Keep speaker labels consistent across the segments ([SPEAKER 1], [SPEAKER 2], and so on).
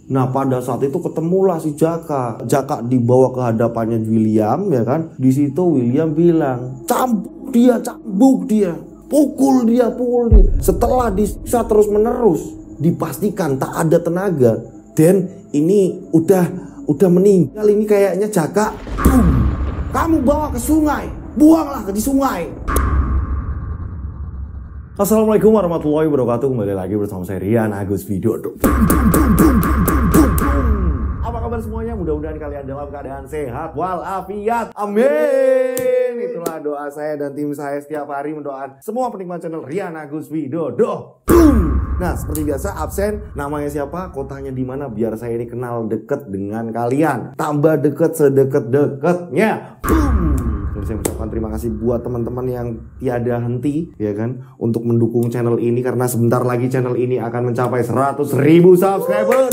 [SPEAKER 1] Nah pada saat itu ketemulah si Jaka. Jaka dibawa ke hadapannya William ya kan. Di situ William bilang, cambuk dia, pukul dia. Setelah disiksa terus menerus, dipastikan tak ada tenaga dan ini udah meninggal ini kayaknya Jaka. Kamu bawa ke sungai, buanglah di sungai. Assalamualaikum warahmatullahi wabarakatuh. Kembali lagi bersama saya Rian Agus Widodo. Apa kabar semuanya? Mudah-mudahan kalian dalam keadaan sehat walafiat. Amin. Itulah doa saya dan tim saya setiap hari mendoakan semua penikmat channel Rian Agus Widodo. Nah, seperti biasa absen, namanya siapa, kotanya di mana biar saya ini kenal deket dengan kalian. Tambah deket sedekat-dekatnya. Saya mengucapkan terima kasih buat teman-teman yang tiada henti ya kan untuk mendukung channel ini, karena sebentar lagi channel ini akan mencapai 100.000 subscriber.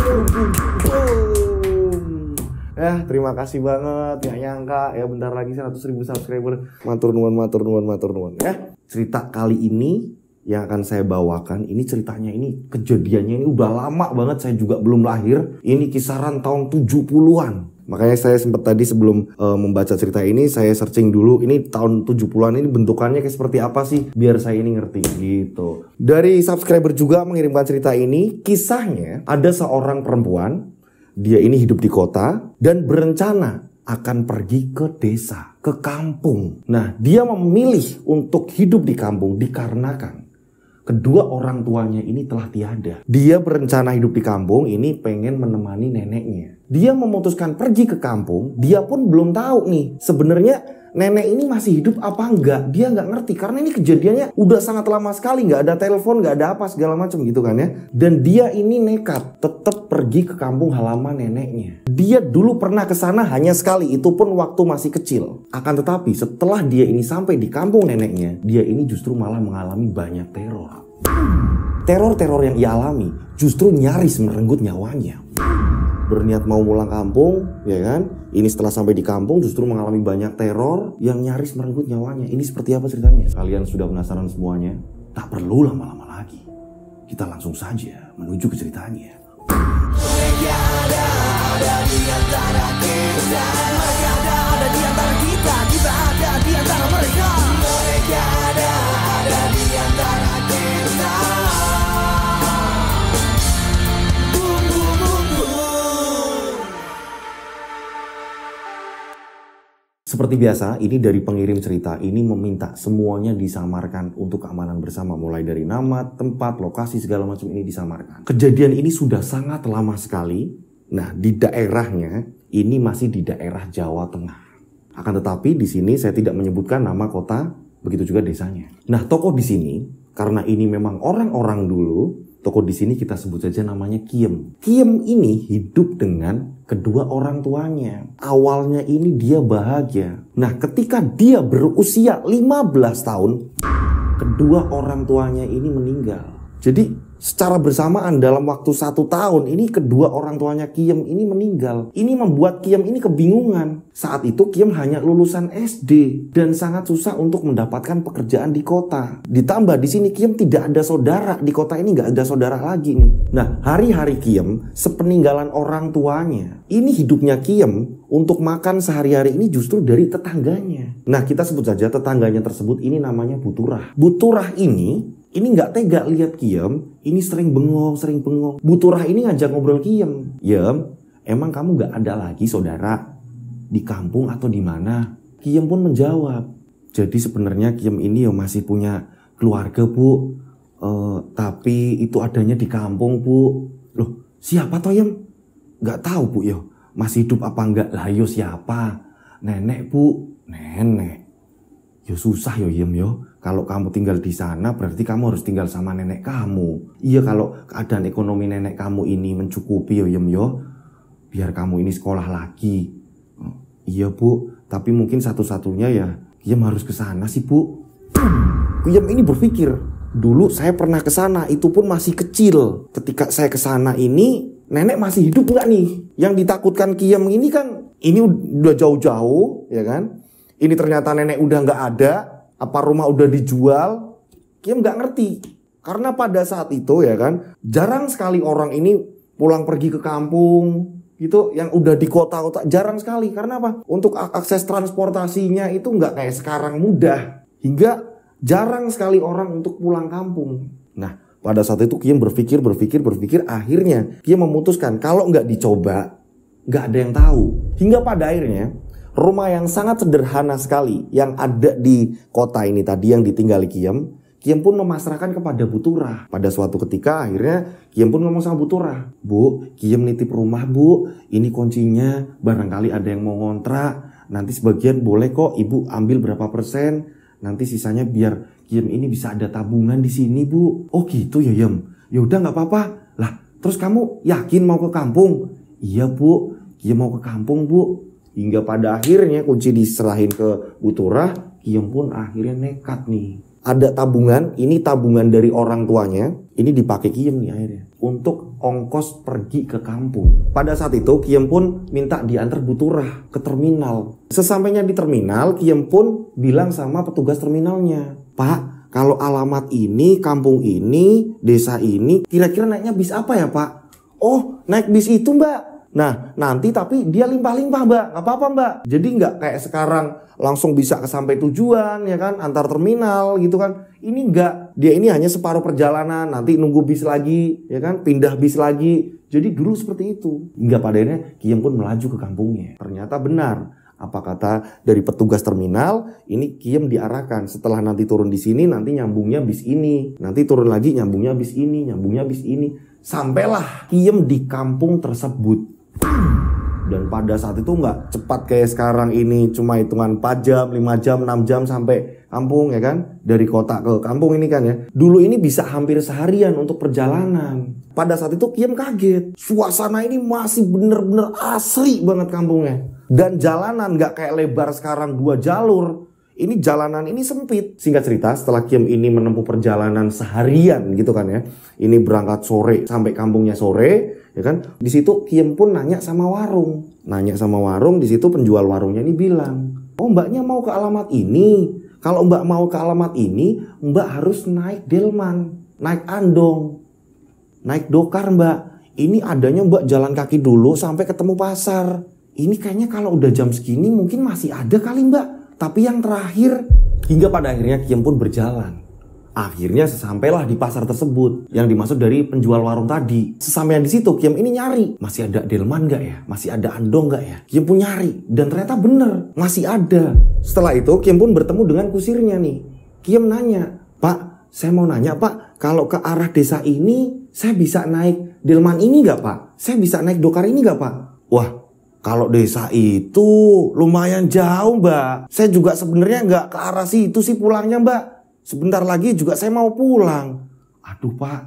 [SPEAKER 1] Terima kasih banget, gak nyangka ya bentar lagi 100.000 subscriber. Matur nuwun ya. Cerita kali ini yang akan saya bawakan ini ceritanya, ini kejadiannya ini udah lama banget, saya juga belum lahir. Ini kisaran tahun 70-an. Makanya saya sempat tadi sebelum membaca cerita ini saya searching dulu ini tahun 70-an ini bentukannya kayak seperti apa sih biar saya ini ngerti gitu. Dari subscriber juga mengirimkan cerita ini. Kisahnya ada seorang perempuan, dia ini hidup di kota dan berencana akan pergi ke desa, ke kampung. Nah, dia memilih untuk hidup di kampung dikarenakan kedua orang tuanya ini telah tiada. Dia berencana hidup di kampung ini pengen menemani neneknya. Dia memutuskan pergi ke kampung. Dia pun belum tahu nih sebenarnya nenek ini masih hidup apa enggak. Dia nggak ngerti karena ini kejadiannya udah sangat lama sekali. Nggak ada telepon, nggak ada apa segala macam gitu kan ya. Dan dia ini nekat tetap pergi ke kampung halaman neneknya. Dia dulu pernah ke sana hanya sekali, itu pun waktu masih kecil. Akan tetapi setelah dia ini sampai di kampung neneknya, dia ini justru malah mengalami banyak teror. Teror yang ia alami justru nyaris merenggut nyawanya. Berniat mau pulang kampung, ya kan? Ini setelah sampai di kampung justru mengalami banyak teror yang nyaris merenggut nyawanya. Ini seperti apa ceritanya? Kalian sudah penasaran semuanya? Tak perlu lama-lama lagi. Kita langsung saja menuju ke ceritanya. Mereka ada di antara kita. Mereka ada di antara kita. Kita ada di antara mereka. Mereka ada di antara kita. Seperti biasa, ini dari pengirim cerita ini meminta semuanya disamarkan untuk keamanan bersama. Mulai dari nama, tempat, lokasi, segala macam ini disamarkan. Kejadian ini sudah sangat lama sekali. Nah, di daerahnya, ini masih di daerah Jawa Tengah. Akan tetapi di sini saya tidak menyebutkan nama kota, begitu juga desanya. Nah, tokoh di sini, karena ini memang orang-orang dulu, tokoh di sini kita sebut saja namanya Kiem. Kiem ini hidup dengan kedua orang tuanya. Awalnya ini dia bahagia. Nah, ketika dia berusia 15 tahun, kedua orang tuanya ini meninggal. Jadi secara bersamaan dalam waktu 1 tahun ini kedua orang tuanya Kiem ini meninggal. Ini membuat Kiem ini kebingungan. Saat itu Kiem hanya lulusan SD dan sangat susah untuk mendapatkan pekerjaan di kota. Ditambah di sini Kiem tidak ada saudara, di kota ini nggak ada saudara lagi nih. Nah, hari-hari Kiem sepeninggalan orang tuanya. Ini hidupnya Kiem untuk makan sehari-hari ini justru dari tetangganya. Nah, kita sebut saja tetangganya tersebut ini namanya Buturah. Buturah ini nggak tega lihat Kiem, ini sering bengong. Buturah ini ngajak ngobrol Kiem. Yem, emang kamu nggak ada lagi saudara di kampung atau di mana? Kiem pun menjawab, jadi sebenarnya Kiem ini masih punya keluarga bu, tapi itu adanya di kampung bu. Loh, siapa toh Yem? Nggak tahu bu yo, masih hidup apa enggak? Lah yo siapa? Nenek bu. Nenek? Yo susah yo Yem yo. Kalau kamu tinggal di sana berarti kamu harus tinggal sama nenek kamu. Iya, kalau keadaan ekonomi nenek kamu ini mencukupi yo Yem yo, biar kamu ini sekolah lagi. Iya bu, tapi mungkin satu-satunya ya Yem harus ke sana sih bu. Yem ini berpikir, dulu saya pernah ke sana, itu pun masih kecil. Ketika saya ke sana ini nenek masih hidup nggak nih? Yang ditakutkan Kiem ini kan ini udah jauh-jauh ya kan. Ini ternyata nenek udah nggak ada. Apa rumah udah dijual? Kiem nggak ngerti. Karena pada saat itu ya kan, jarang sekali orang ini pulang pergi ke kampung gitu, yang udah di kota-kota jarang sekali. Karena apa? Untuk akses transportasinya itu nggak kayak sekarang mudah, hingga jarang sekali orang untuk pulang kampung. Nah, pada saat itu Kiem berpikir, akhirnya Kiem memutuskan kalau nggak dicoba, nggak ada yang tahu. Hingga pada akhirnya rumah yang sangat sederhana sekali yang ada di kota ini tadi yang ditinggali Kiem pun memasrahkan kepada Bu Turah. Pada suatu ketika akhirnya Kiem pun ngomong sama Bu Turah, "Bu, Kiem nitip rumah Bu, ini kuncinya, barangkali ada yang mau ngontrak, nanti sebagian boleh kok Ibu ambil berapa persen, nanti sisanya biar Kiem ini bisa ada tabungan di sini Bu." "Oh gitu ya Yem, yaudah nggak apa-apa." "Lah terus kamu yakin mau ke kampung?" "Iya Bu, Kiem mau ke kampung Bu." Hingga pada akhirnya kunci diserahin ke Bu Turah, Kiem pun akhirnya nekat nih. Ada tabungan, ini tabungan dari orang tuanya, ini dipakai Kiem nih akhirnya untuk ongkos pergi ke kampung. Pada saat itu Kiem pun minta diantar Bu Turah ke terminal. Sesampainya di terminal, Kiem pun bilang sama petugas terminalnya, "Pak, kalau alamat ini, kampung ini, desa ini, kira-kira naiknya bis apa ya Pak?" "Oh, naik bis itu Mbak. Nah, nanti tapi dia limpah-limpah Mbak, nggak apa-apa Mbak." Jadi nggak kayak sekarang langsung bisa ke sampai tujuan ya kan, antar terminal gitu kan. Ini nggak, dia ini hanya separuh perjalanan, nanti nunggu bis lagi ya kan, pindah bis lagi. Jadi dulu seperti itu. Hingga pada akhirnya Kiem pun melaju ke kampungnya. Ternyata benar apa kata dari petugas terminal, ini Kiem diarahkan setelah nanti turun di sini, nanti nyambungnya bis ini, nanti turun lagi nyambungnya bis ini, nyambungnya bis ini. Sampailah Kiem di kampung tersebut. Dan pada saat itu nggak cepat kayak sekarang ini, cuma hitungan 4 jam, 5 jam, 6 jam sampai kampung ya kan. Dari kota ke kampung ini kan ya. Dulu ini bisa hampir seharian untuk perjalanan. Pada saat itu Kiem kaget. Suasana ini masih bener-bener asri banget kampungnya. Dan jalanan nggak kayak lebar sekarang 2 jalur. Ini jalanan ini sempit. Singkat cerita, setelah Kiem ini menempuh perjalanan seharian gitu kan ya. Ini berangkat sore sampai kampungnya sore. Ya kan, di situ Kiem pun nanya sama warung. Di situ penjual warungnya ini bilang, "Oh Mbaknya mau ke alamat ini. Kalau Mbak mau ke alamat ini, Mbak harus naik delman, naik andong, naik dokar Mbak. Ini adanya Mbak jalan kaki dulu sampai ketemu pasar. Ini kayaknya kalau udah jam segini mungkin masih ada kali Mbak. Tapi yang terakhir." Hingga pada akhirnya Kiem pun berjalan. Akhirnya sesampailah di pasar tersebut yang dimaksud dari penjual warung tadi. Sesampainya di situ Kiem ini nyari, masih ada delman nggak ya? Masih ada andong nggak ya? Kiem pun nyari dan ternyata bener masih ada. Setelah itu Kiem pun bertemu dengan kusirnya nih. Kiem nanya, "Pak, saya mau nanya Pak, kalau ke arah desa ini saya bisa naik delman ini nggak Pak? Saya bisa naik dokar ini nggak Pak?" "Wah, kalau desa itu lumayan jauh Mbak. Saya juga sebenarnya nggak ke arah situ sih pulangnya Mbak. Sebentar lagi juga saya mau pulang." "Aduh Pak,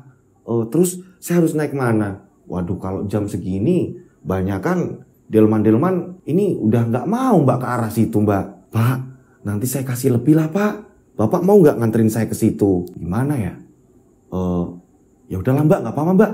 [SPEAKER 1] terus saya harus naik mana?" "Waduh, kalau jam segini banyak kan delman-delman ini udah nggak mau Mbak ke arah situ Mbak." "Pak, nanti saya kasih lebih lah Pak. Bapak mau nggak nganterin saya ke situ?" "Gimana ya?" "Ya udahlah Mbak, nggak apa-apa Mbak.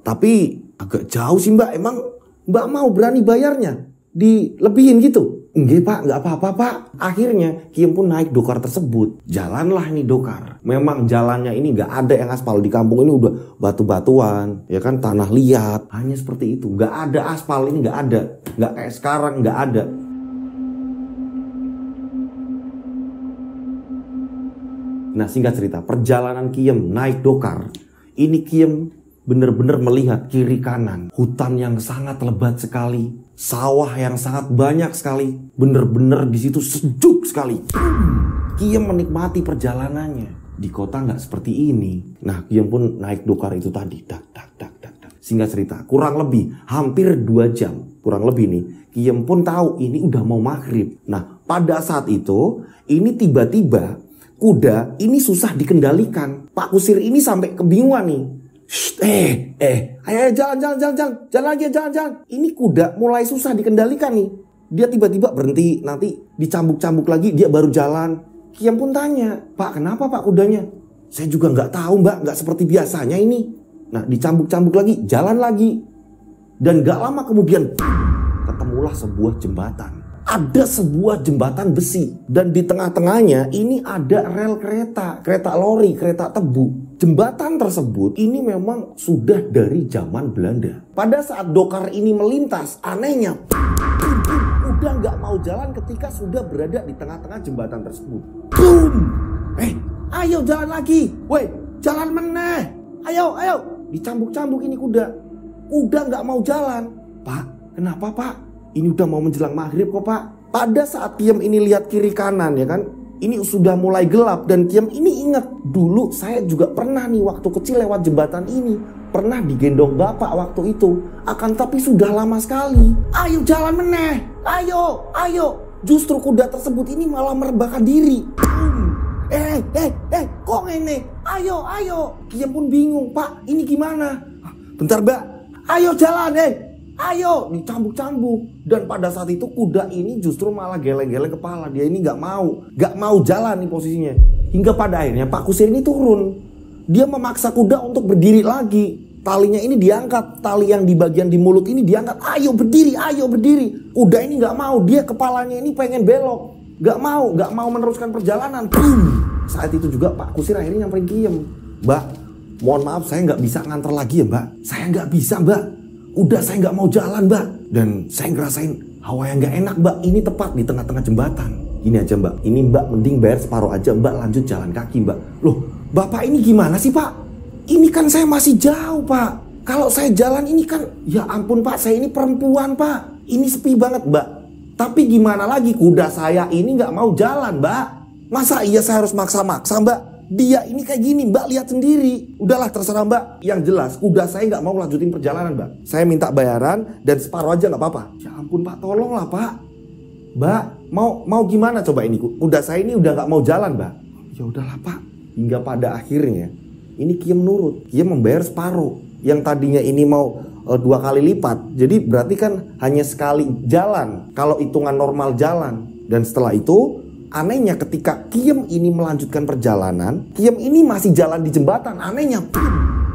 [SPEAKER 1] Tapi agak jauh sih Mbak. Emang Mbak mau berani bayarnya? Dilebihin gitu?" "Enggak Pak, nggak apa-apa Pak." Akhirnya Kiem pun naik dokar tersebut. Jalanlah ini dokar. Memang jalannya ini nggak ada yang aspal. Di kampung ini udah batu-batuan, ya kan, tanah liat. Hanya seperti itu. Nggak ada aspal, ini nggak ada. Nggak kayak sekarang, nggak ada. Nah, singkat cerita, perjalanan Kiem naik dokar. Ini Kiem benar-benar melihat kiri kanan. Hutan yang sangat lebat sekali. Sawah yang sangat banyak sekali. Bener-bener di situ sejuk sekali. Kiem menikmati perjalanannya. Di kota nggak seperti ini. Nah, Kiem pun naik dokar itu tadi. Dak. Singkat cerita, kurang lebih hampir 2 jam. Kurang lebih nih. Kiem pun tahu ini udah mau maghrib. Nah, pada saat itu, ini tiba-tiba kuda ini susah dikendalikan. Pak kusir ini sampai kebingungan nih. Ayo jalan lagi. Ini kuda mulai susah dikendalikan nih. Dia tiba-tiba berhenti, nanti dicambuk-cambuk lagi, dia baru jalan. Kiem pun tanya, "Pak, kenapa Pak kudanya?" "Saya juga nggak tahu Mbak, nggak seperti biasanya ini." Nah, dicambuk-cambuk lagi, jalan lagi. Dan gak lama kemudian ketemulah sebuah jembatan. Ada sebuah jembatan besi dan di tengah-tengahnya ini ada rel kereta lori, kereta tebu. Jembatan tersebut ini memang sudah dari zaman Belanda. Pada saat dokar ini melintas, anehnya udah nggak mau jalan ketika sudah berada di tengah-tengah jembatan tersebut. Boom! Ayo jalan lagi. Woi, jalan meneh. Ayo. Dicambuk-cambuk ini kuda. Udah nggak mau jalan. Pak, kenapa Pak? Ini udah mau menjelang maghrib kok Pak. Pada saat Kiem ini lihat kiri kanan ya kan, ini sudah mulai gelap dan Kiem ini ingat dulu saya juga pernah nih waktu kecil lewat jembatan ini. Pernah digendong bapak waktu itu. Akan tapi sudah lama sekali. Ayo jalan meneh. Ayo. Justru kuda tersebut ini malah merebahkan diri. Kok ini? Ayo. Kiem pun bingung. Pak, ini gimana? Bentar Mbak. Ayo jalan Ayo, dicambuk-cambuk. Dan pada saat itu kuda ini justru malah geleng-geleng kepala. Dia ini gak mau jalan nih posisinya. Hingga pada akhirnya Pak Kusir ini turun. Dia memaksa kuda untuk berdiri lagi. Talinya ini diangkat. Tali yang di bagian di mulut ini diangkat. Ayo berdiri. Kuda ini gak mau. Dia kepalanya ini pengen belok. Gak mau meneruskan perjalanan. Boom. Saat itu juga Pak Kusir akhirnya nyamperin Kiem. Mbak, mohon maaf saya gak bisa nganter lagi ya Mbak. Saya gak bisa Mbak. Udah saya nggak mau jalan Mbak. Dan saya ngerasain hawa yang nggak enak Mbak. Ini tepat di tengah-tengah jembatan. Ini aja Mbak. Ini Mbak mending bayar separuh aja Mbak, lanjut jalan kaki Mbak. Loh Bapak ini gimana sih Pak? Ini kan saya masih jauh Pak. Kalau saya jalan ini kan, ya ampun Pak, saya ini perempuan Pak. Ini sepi banget Mbak. Tapi gimana lagi, kuda saya ini nggak mau jalan Mbak. Masa iya saya harus maksa-maksa Mbak? Dia ini kayak gini Mbak, lihat sendiri. Udahlah terserah Mbak. Yang jelas kuda saya nggak mau lanjutin perjalanan Mbak. Saya minta bayaran dan separuh aja nggak apa-apa. Ya ampun Pak, tolonglah Pak. Mbak, mau gimana coba ini? Kuda saya ini udah nggak mau jalan Mbak. Ya udahlah Pak. Hingga pada akhirnya ini Kiem nurut. Kiem membayar separuh. Yang tadinya ini mau 2 kali lipat. Jadi berarti kan hanya sekali jalan kalau hitungan normal jalan. Dan setelah itu anehnya ketika Kiem ini melanjutkan perjalanan, Kiem ini masih jalan di jembatan. Anehnya,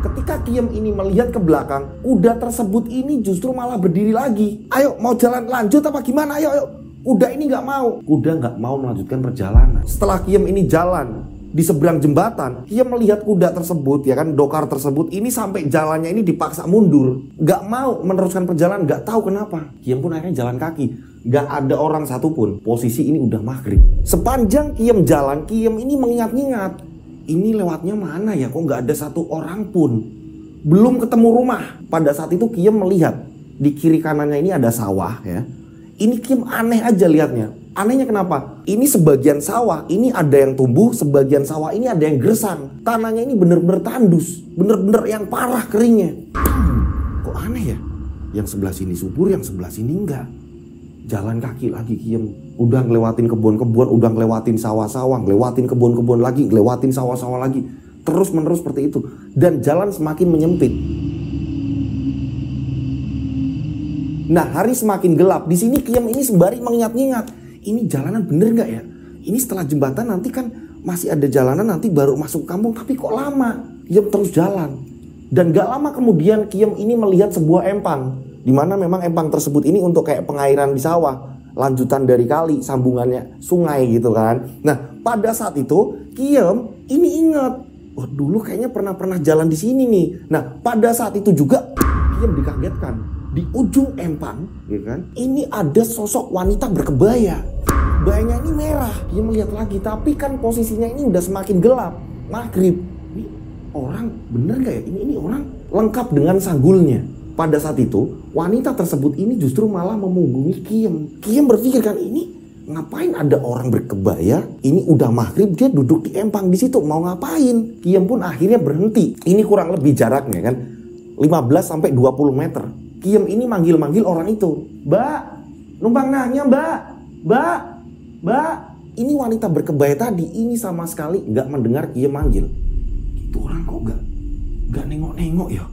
[SPEAKER 1] ketika Kiem ini melihat ke belakang, kuda tersebut ini justru malah berdiri lagi. Ayo, mau jalan lanjut apa gimana? Ayo. Kuda ini nggak mau. Kuda nggak mau melanjutkan perjalanan. Setelah Kiem ini jalan di seberang jembatan, Kiem melihat kuda tersebut, ya kan, dokar tersebut ini sampai jalannya ini dipaksa mundur. Nggak mau meneruskan perjalanan, nggak tahu kenapa. Kiem pun akhirnya jalan kaki. Gak ada orang satupun. Posisi ini udah maghrib. Sepanjang Kiem jalan, Kiem ini mengingat-ingat, ini lewatnya mana ya? Kok gak ada satu orang pun. Belum ketemu rumah. Pada saat itu Kiem melihat di kiri kanannya ini ada sawah ya. Ini Kiem aneh aja lihatnya. Anehnya kenapa? Ini sebagian sawah ini ada yang tumbuh, sebagian sawah ini ada yang gersang. Tanahnya ini bener-bener tandus, bener-bener yang parah keringnya. Kok aneh ya? Yang sebelah sini subur, yang sebelah sini enggak. Jalan kaki lagi Kiem. Udah ngelewatin kebun-kebun, udah ngelewatin sawah-sawah, ngelewatin kebun-kebun lagi, ngelewatin sawah-sawah lagi. Terus menerus seperti itu. Dan jalan semakin menyempit. Nah, hari semakin gelap. Di sini Kiem ini sembari mengingat-ingat, ini jalanan bener gak ya? Ini setelah jembatan nanti kan masih ada jalanan, nanti baru masuk kampung. Tapi kok lama? Kiem terus jalan. Dan gak lama kemudian Kiem ini melihat sebuah empang. Di mana memang empang tersebut ini untuk kayak pengairan di sawah, lanjutan dari kali, sambungannya sungai gitu kan. Nah, pada saat itu Kiem ini ingat, oh dulu kayaknya pernah jalan di sini nih. Nah, pada saat itu juga Kiem dikagetkan. Di ujung empang, gitu kan, ini ada sosok wanita berkebaya. Kebayanya ini merah. Kiem melihat lagi, tapi kan posisinya ini udah semakin gelap, maghrib. Ini orang bener gak ya? Ini orang lengkap dengan sanggulnya. Pada saat itu, wanita tersebut ini justru malah memunggungi Kiem. Kiem berpikir kan, ini ngapain ada orang berkebaya? Ini udah maghrib, dia duduk di empang di situ, mau ngapain? Kiem pun akhirnya berhenti. Ini kurang lebih jaraknya kan, 15 sampai 20 meter. Kiem ini manggil-manggil orang itu. Mbak, numpang nanya Mbak. Ini wanita berkebaya tadi, ini sama sekali gak mendengar Kiem manggil. Itu orang kok gak nengok-nengok ya?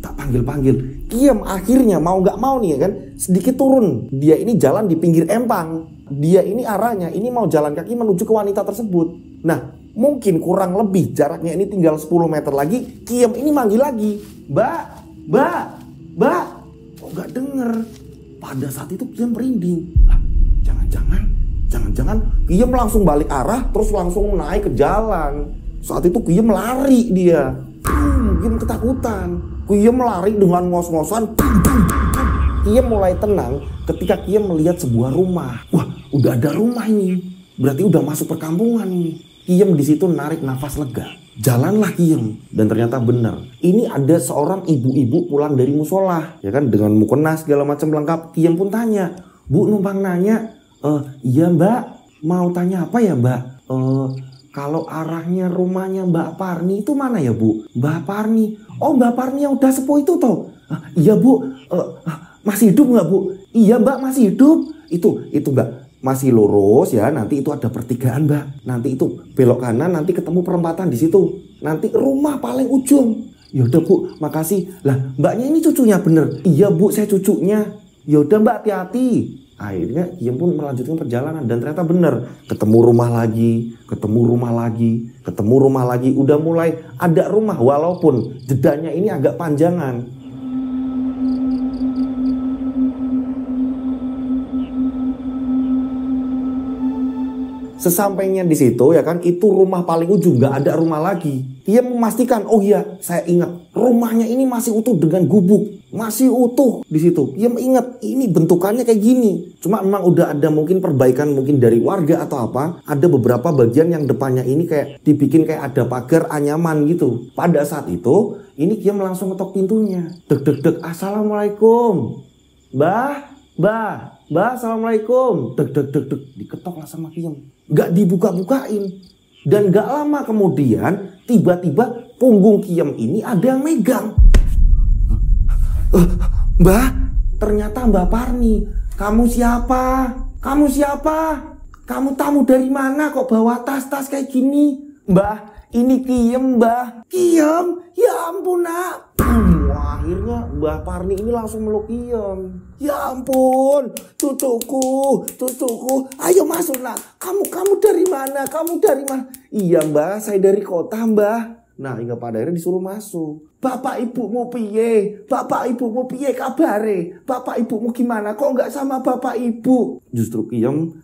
[SPEAKER 1] Tak panggil-panggil. Kiem akhirnya mau gak mau nih ya kan, sedikit turun. Dia ini jalan di pinggir empang. Dia ini arahnya ini mau jalan kaki menuju ke wanita tersebut. Nah, mungkin kurang lebih jaraknya ini tinggal 10 meter lagi. Kiem ini manggil lagi. Mbak. Kok gak denger? Pada saat itu Kiem merinding. Jangan-jangan Kiem langsung balik arah, terus langsung naik ke jalan. Saat itu Kiem lari dia. Kiem ketakutan. Kiem lari dengan ngos-ngosan. Kiem mulai tenang ketika Kiem melihat sebuah rumah. Wah, udah ada rumah ini. Berarti udah masuk perkampungan ini. Kiem di situ narik nafas lega. Jalanlah Kiem, dan ternyata benar. Ini ada seorang ibu-ibu pulang dari musola, ya kan, dengan mukena segala macam lengkap. Kiem pun tanya, "Bu, numpang nanya." Iya Mbak, mau tanya apa ya Mbak? Kalau arahnya rumahnya Mbak Parni itu mana ya Bu? Mbak Parni, oh Mbak Parni yang udah sepuh itu toh? Iya Bu, masih hidup nggak Bu? Iya Mbak, masih hidup. Itu Mbak. Masih lurus ya, nanti itu ada pertigaan Mbak. Nanti itu belok kanan, nanti ketemu perempatan di situ. Nanti rumah paling ujung. Yaudah Bu, makasih. Lah Mbaknya ini cucunya bener? Iya Bu, saya cucunya. Yaudah Mbak, hati-hati. Akhirnya Kiem pun melanjutkan perjalanan dan ternyata bener. Ketemu rumah lagi, ketemu rumah lagi, ketemu rumah lagi. Udah mulai ada rumah walaupun jedanya ini agak panjangan. Sesampainya di situ ya kan, itu rumah paling ujung, nggak ada rumah lagi. Dia memastikan, oh iya, saya ingat rumahnya ini masih utuh dengan gubuk, masih utuh di situ. Dia ingat ini bentukannya kayak gini. Cuma memang udah ada mungkin perbaikan mungkin dari warga atau apa. Ada beberapa bagian yang depannya ini kayak dibikin kayak ada pagar anyaman gitu. Pada saat itu, ini dia langsung ngetok pintunya. Dek dek dek, assalamualaikum, Mbah, assalamualaikum. Dek dek dek dek, diketok lah sama Kiem. Gak dibuka-bukain. Dan gak lama kemudian tiba-tiba punggung Kiem ini ada yang megang. Mbah, ternyata Mbak Parni. Kamu siapa? Kamu siapa? Kamu tamu dari mana kok bawa tas-tas kayak gini? Mbah, ini Kiem Mbah. Kiem? Ya ampun nak. Akhirnya Mbah Parni ini langsung meluk Kiem. Ya ampun, cucuku, ayo masuk nak. Kamu dari mana? Kamu dari mana? Iya Mbah, saya dari kota Mbah. Nah, hingga pada akhirnya disuruh masuk. Bapak ibumu piye? Bapak ibumu piye kabare? Bapak ibumu gimana? Kok nggak sama bapak ibu? Justru Kiem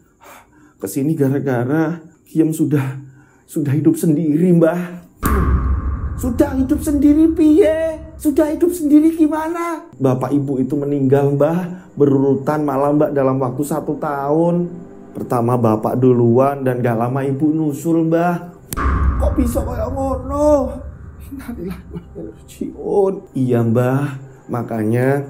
[SPEAKER 1] kesini gara-gara Kiem sudah hidup sendiri Mbah. Sudah hidup sendiri piye? Sudah hidup sendiri gimana? Bapak ibu itu meninggal Mbah, berurutan malah Mbak dalam waktu 1 tahun. Pertama bapak duluan dan gak lama ibu nusul Mbah. Kok bisa kayak ngono? Iya Mbah, makanya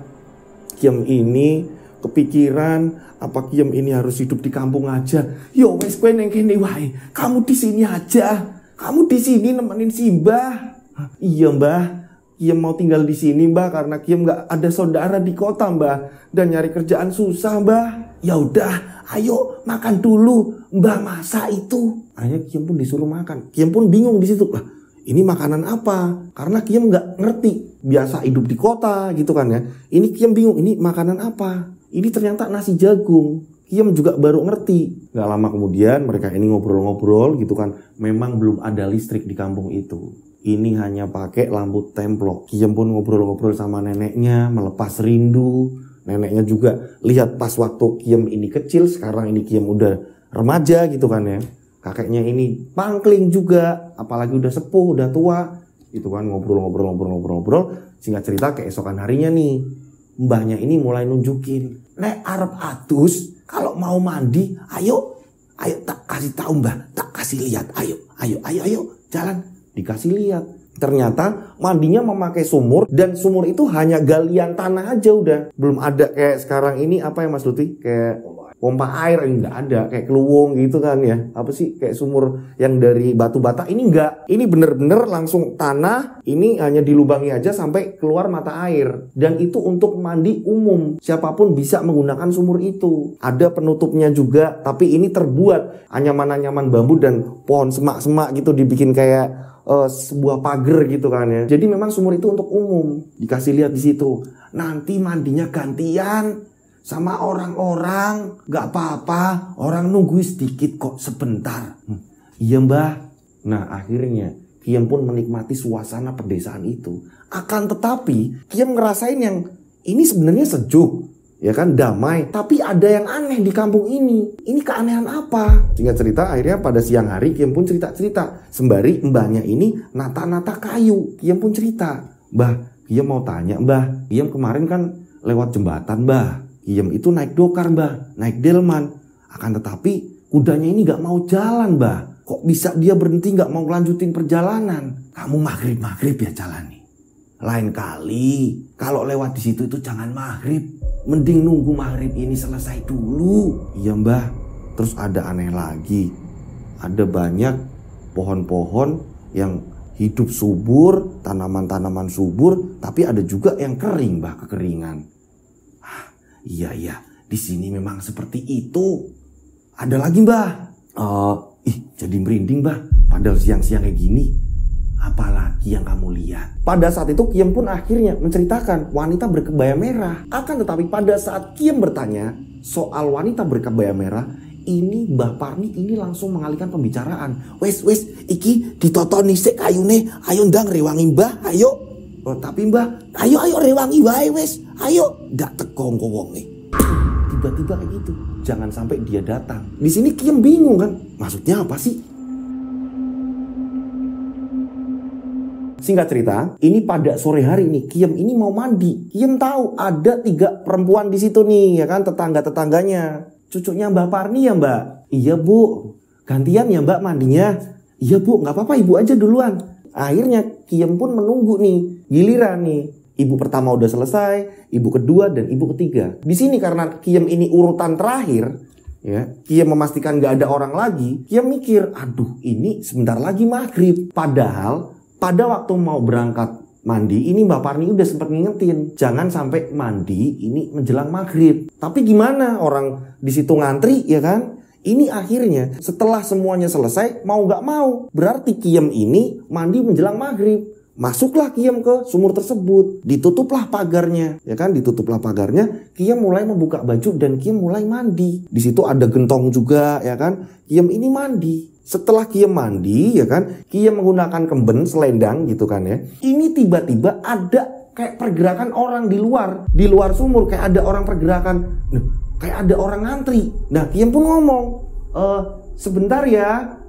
[SPEAKER 1] Kiem ini kepikiran apa Kiem ini harus hidup di kampung aja. Yo wes kowe ning kene wae. Kamu di sini aja. Kamu di sini nemenin si Mbah. Iya Mbah, Kiem mau tinggal di sini Mbah karena Kiem nggak ada saudara di kota Mbah dan nyari kerjaan susah Mbah. Ya udah, ayo makan dulu, Mbah masak itu. Akhirnya Kiem pun disuruh makan. Kiem pun bingung di situ. Lah, ini makanan apa? Karena Kiem nggak ngerti, biasa hidup di kota gitu kan ya. Ini Kiem bingung, ini makanan apa? Ini ternyata nasi jagung. Kiem juga baru ngerti. Gak lama kemudian mereka ini ngobrol-ngobrol gitu kan. Memang belum ada listrik di kampung itu. Ini hanya pakai lampu templok. Kiem pun ngobrol-ngobrol sama neneknya, melepas rindu. Neneknya juga lihat pas waktu Kiem ini kecil, sekarang ini Kiem udah remaja gitu kan ya. Kakeknya ini pangkling juga, apalagi udah sepuh, udah tua. Gitu kan ngobrol. Singkat cerita keesokan harinya nih, mbahnya ini mulai nunjukin. Nek arep adus, kalau mau mandi, ayo tak kasih tahu Mbah, tak kasih lihat, ayo, jalan, dikasih lihat. Ternyata mandinya memakai sumur dan sumur itu hanya galian tanah aja udah. Belum ada kayak sekarang ini apa ya Mas Lutfi, kayak pompa air, enggak ada, kayak keluwung gitu kan ya. Apa sih kayak sumur yang dari batu bata, ini enggak. Ini bener-bener langsung tanah, ini hanya dilubangi aja sampai keluar mata air. Dan itu untuk mandi umum, siapapun bisa menggunakan sumur itu. Ada penutupnya juga, tapi ini terbuat anyaman-anyaman bambu dan pohon semak-semak gitu, dibikin kayak sebuah pagar gitu kan ya. Jadi memang sumur itu untuk umum. Dikasih lihat di situ. Nanti mandinya gantian sama orang-orang, gak apa-apa, orang nunggu sedikit kok, sebentar. Iya Mbah. Nah akhirnya Kiem pun menikmati suasana pedesaan itu. Akan tetapi Kiem ngerasain yang ini sebenarnya sejuk, ya kan, damai. Tapi ada yang aneh di kampung ini. Ini keanehan apa? Singkat cerita, akhirnya pada siang hari Kiem pun cerita-cerita. Sembari mbahnya ini nata-nata kayu. Kiem pun cerita, "Mbah, Kiem mau tanya, Mbah. Kiem kemarin kan lewat jembatan, Mbah. Kiem itu naik dokar, Mbah. Naik delman. Akan tetapi kudanya ini gak mau jalan, Mbah. Kok bisa dia berhenti gak mau lanjutin perjalanan? Kamu maghrib ya jalan nih. Lain kali kalau lewat di situ itu jangan maghrib. Mending nunggu maghrib ini selesai dulu." "Iya, Mbah." Terus ada aneh lagi. Ada banyak pohon-pohon yang hidup subur, tanaman-tanaman subur, tapi ada juga yang kering, Mbah, kekeringan. Iya, di sini memang seperti itu. Ada lagi, Mbah. Jadi merinding, Mbah. Padahal siang-siang kayak gini. Apalagi yang kamu lihat? Pada saat itu Kiem pun akhirnya menceritakan wanita berkebaya merah. Akan tetapi pada saat Kiem bertanya soal wanita berkebaya merah, ini Mbah Parni ini langsung mengalihkan pembicaraan. Wes, iki ditotoni sik kayune. Ayo ndang rewangi, Mbah, ayo. "Oh, tapi Mbah, ayo rewangi wae wes. Ayo, ndak teko wong nih." Tiba-tiba kayak gitu. Jangan sampai dia datang. Di sini Kiem bingung kan? Maksudnya apa sih? Singkat cerita, ini pada sore hari nih Kiem ini mau mandi. Kiem tahu ada 3 perempuan di situ nih, ya kan, tetangga-tetangganya. "Cucunya Mbah Parni ya, Mbak?" "Iya, Bu. Gantian ya, Mbak, mandinya?" "Iya, Bu, nggak apa-apa, Ibu aja duluan." Akhirnya Kiem pun menunggu nih giliran nih. Ibu pertama udah selesai, ibu kedua dan ibu ketiga. Di sini karena Kiem ini urutan terakhir, ya, Kiem memastikan gak ada orang lagi. Kiem mikir, aduh ini sebentar lagi maghrib. Padahal pada waktu mau berangkat mandi, ini Mbak Parni udah sempat ngingetin, jangan sampai mandi ini menjelang maghrib. Tapi gimana, orang di situ ngantri, ya kan? Ini akhirnya setelah semuanya selesai, mau gak mau, berarti Kiem ini mandi menjelang maghrib. Masuklah Kiem ke sumur tersebut, ditutuplah pagarnya, ya kan? Ditutuplah pagarnya, Kiem mulai membuka baju dan Kiem mulai mandi. Di situ ada gentong juga, ya kan? Kiem ini mandi. Setelah Kiem mandi, ya kan? Kiem menggunakan kemben, selendang gitu kan ya. Ini tiba-tiba ada kayak pergerakan orang di luar sumur, kayak ada orang pergerakan, kayak ada orang ngantri. Nah, Kiem pun ngomong, "Sebentar ya,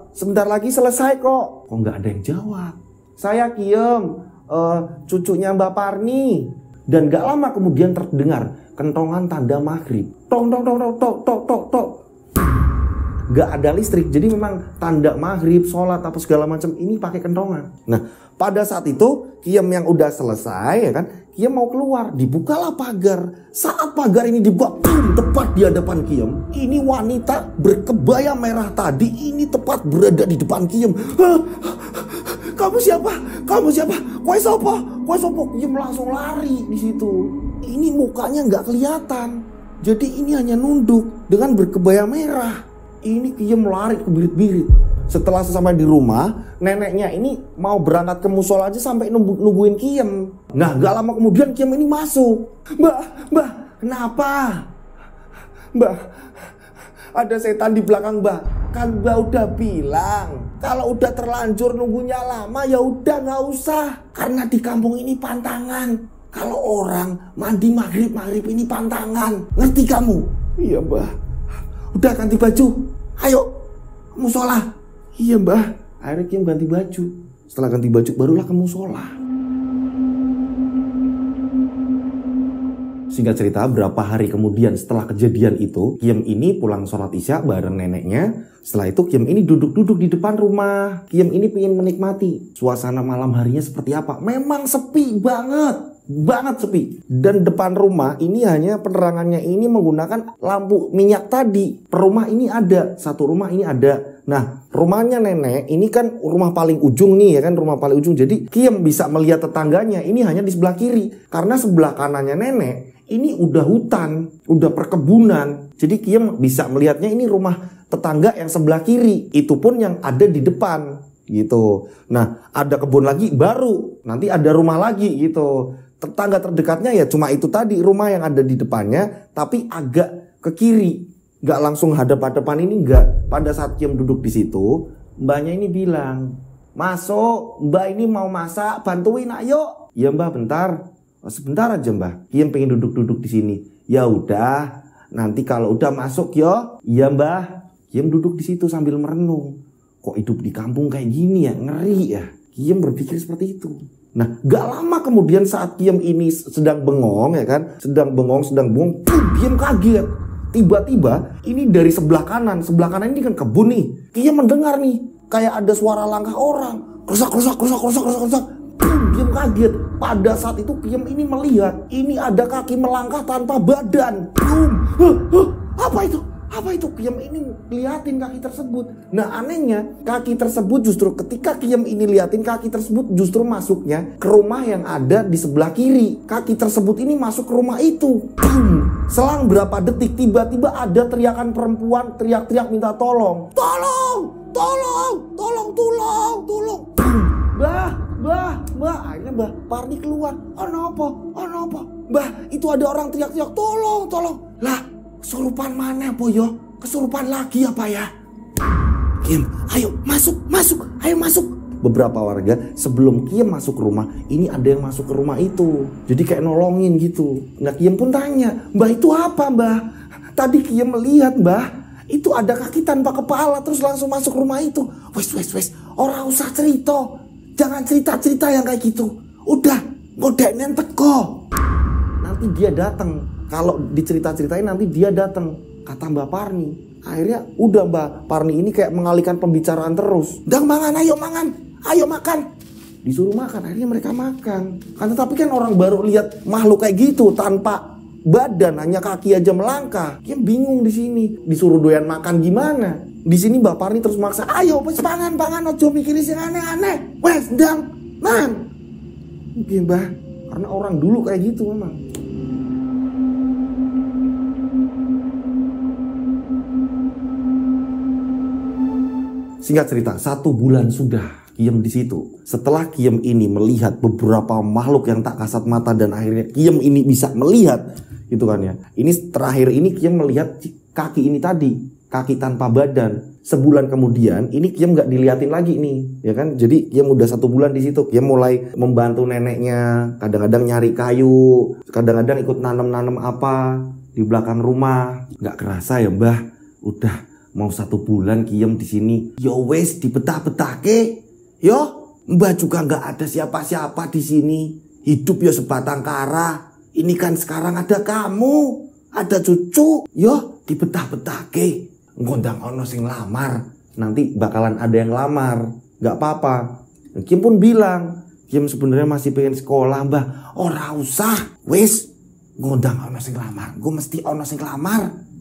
[SPEAKER 1] sebentar lagi selesai kok." Kok nggak ada yang jawab? "Saya Kiem, cucunya Mbak Parni." Dan gak lama kemudian terdengar kentongan tanda maghrib. Tok tok tok tok tok tok tok tok. Gak ada listrik, jadi memang tanda maghrib, sholat apa segala macam ini pakai kentongan. Nah, pada saat itu Kiem yang udah selesai, ya kan, Kiem mau keluar, dibukalah pagar. Saat pagar ini dibuka, tepat di hadapan Kiem, ini wanita berkebaya merah tadi ini tepat berada di depan Kiem. "Kamu siapa? Kamu siapa? Kowe sopo? Kowe sopo?" Kiem langsung lari di situ. Ini mukanya nggak kelihatan. Jadi ini hanya nunduk dengan berkebaya merah. Ini Kiem lari ke birit-birit. Setelah sampai di rumah, neneknya ini mau berangkat ke musola aja sampai nungguin Kiem. Nah, gak lama kemudian Kiem ini masuk. Mbak, kenapa? "Mbak, ada setan di belakang, Mbak. Kan Mbak udah bilang, kalau udah terlanjur nunggunya lama ya udah nggak usah. Karena di kampung ini pantangan. Kalau orang mandi maghrib ini pantangan. Ngerti kamu?" "Iya, Mbak. Udah ganti baju. Ayo, musola." "Iya, Mbah." Akhirnya Kiem ganti baju. Setelah ganti baju barulah ke musola. Singkat cerita, berapa hari kemudian setelah kejadian itu, Kiem ini pulang sholat isya bareng neneknya. Setelah itu Kiem ini duduk-duduk di depan rumah. Kiem ini pengen menikmati suasana malam harinya seperti apa. Memang sepi banget sepi. Dan depan rumah ini hanya penerangannya ini menggunakan lampu minyak tadi. Per rumah ini ada, satu rumah ini ada. Nah, rumahnya nenek ini kan rumah paling ujung nih, ya kan, rumah paling ujung. Jadi Kiem bisa melihat tetangganya ini hanya di sebelah kiri. Karena sebelah kanannya nenek ini udah hutan, udah perkebunan. Jadi Kiem bisa melihatnya ini rumah tetangga yang sebelah kiri. Itu pun yang ada di depan gitu. Nah, ada kebun lagi baru, nanti ada rumah lagi gitu. Tetangga terdekatnya ya cuma itu tadi, rumah yang ada di depannya, tapi agak ke kiri. Gak langsung hadap-hadapan ini, gak. Pada saat Kiem duduk di situ, mbaknya ini bilang, "Masuk, Mbak ini mau masak, bantuin ayo." "Ya Mbak, bentar." Sebentar aja Mbah, Kiem pengen duduk-duduk di sini. Ya udah, nanti kalau udah masuk yo. Iya Mbah. Kiem duduk di situ sambil merenung. Kok hidup di kampung kayak gini ya, ngeri ya. Kiem berpikir seperti itu. Nah, gak lama kemudian saat Kiem ini sedang bengong ya kan, sedang bengong, Kiem kaget. Tiba-tiba ini dari sebelah kanan ini kan kebun nih. Kiem mendengar nih kayak ada suara langkah orang. Kerusak. Kiem kaget. Pada saat itu Kiem ini melihat ini ada kaki melangkah tanpa badan. Apa itu? Kiem ini liatin kaki tersebut. Nah anehnya kaki tersebut justru ketika Kiem ini liatin kaki tersebut justru masuknya ke rumah yang ada di sebelah kiri. Kaki tersebut ini masuk ke rumah itu. Selang berapa detik tiba-tiba ada teriakan perempuan teriak-teriak minta tolong. Tolong. Mbah, akhirnya Mbah Parni keluar. Ono apa? Mbah, itu ada orang teriak-teriak tolong. Lah, kesurupan mana boyo? Kesurupan lagi apa ya? Kiem, ayo masuk. Beberapa warga sebelum Kiem masuk ke rumah, ini ada yang masuk ke rumah itu. Jadi kayak nolongin gitu. Nah Kiem pun tanya, Mbah itu apa Mbah? Tadi Kiem melihat Mbah, itu ada kaki tanpa kepala terus langsung masuk rumah itu. Wes, orang usah cerita. Jangan cerita yang kayak gitu. Udah, ngodenin teko. Nanti dia datang. Kalau dicerita-ceritain nanti dia datang, kata Mbak Parni. Akhirnya udah Mbak Parni ini kayak mengalihkan pembicaraan terus. Dang mangan, ayo makan. Disuruh makan, akhirnya mereka makan. Kan tetapi kan orang baru lihat makhluk kayak gitu tanpa badan, hanya kaki aja melangkah. Dia bingung di sini. Disuruh doyan makan gimana? Di sini Mbak Parni terus maksa, ayo wes pangan, ojo mikirin sing aneh-aneh. Wes ndang, man. Mungkin Mbah, karena orang dulu kayak gitu memang. Singkat cerita, 1 bulan sudah Kiem di situ. Setelah Kiem ini melihat beberapa makhluk yang tak kasat mata dan akhirnya Kiem ini bisa melihat, gitu kan ya. Ini terakhir ini Kiem melihat kaki ini tadi, kaki tanpa badan. Sebulan kemudian ini Kiem nggak diliatin lagi nih, ya kan? Jadi Kiem udah 1 bulan di situ. Kiem mulai membantu neneknya, kadang-kadang nyari kayu, kadang-kadang ikut nanam apa di belakang rumah. Nggak kerasa ya Mbah, udah mau 1 bulan Kiem di sini. Yo wes dibetah-betahke. Yo, Mbah juga nggak ada siapa-siapa di sini. Hidup ya sebatang kara. Ini kan sekarang ada kamu, ada cucu. Yo, dibetah-betahke. Ngundang ono sing lamar. Nanti bakalan ada yang lamar. Nggak apa-apa. Kiem pun bilang, Kiem sebenarnya masih pengen sekolah Mbah. Ora usah. Wes, ngundang ono sing lamar. Gue mesti ono sing lamar.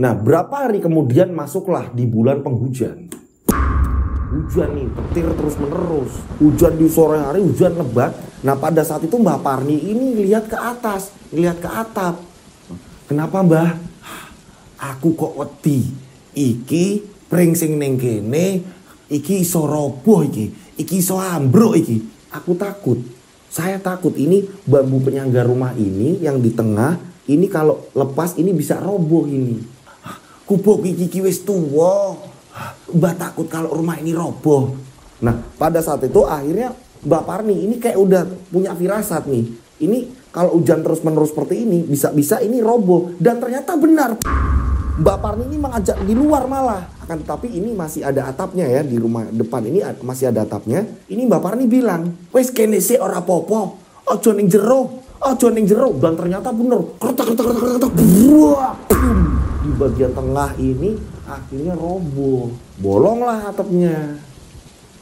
[SPEAKER 1] Nah, berapa hari kemudian masuklah di bulan penghujan. Hujan nih, petir terus menerus. Hujan di sore hari, hujan lebat. Nah, pada saat itu Mbah Parni ini lihat ke atas, lihat ke atap. Kenapa Mbah? Aku kok wedi. Iki prengsing ning kene, iki iso roboh iki iso ambruk iki. Aku takut. Saya takut ini bambu penyangga rumah ini yang di tengah, ini kalau lepas ini bisa roboh ini. Kubuk iki wis tuwa. Mbah takut kalau rumah ini roboh. Nah, pada saat itu akhirnya Mbak Parni ini kayak udah punya firasat nih. Ini kalau hujan terus-menerus seperti ini, bisa-bisa ini roboh. Dan ternyata benar. Mbak Parni ini mengajak di luar malah. Akan tetapi ini masih ada atapnya ya. Di rumah depan ini masih ada atapnya. Ini Mbak Parni bilang, wes kene sik ora apa-apa. Ojo ning jero. Dan ternyata bener. Kretak. Di bagian tengah ini akhirnya roboh. Bolonglah atapnya.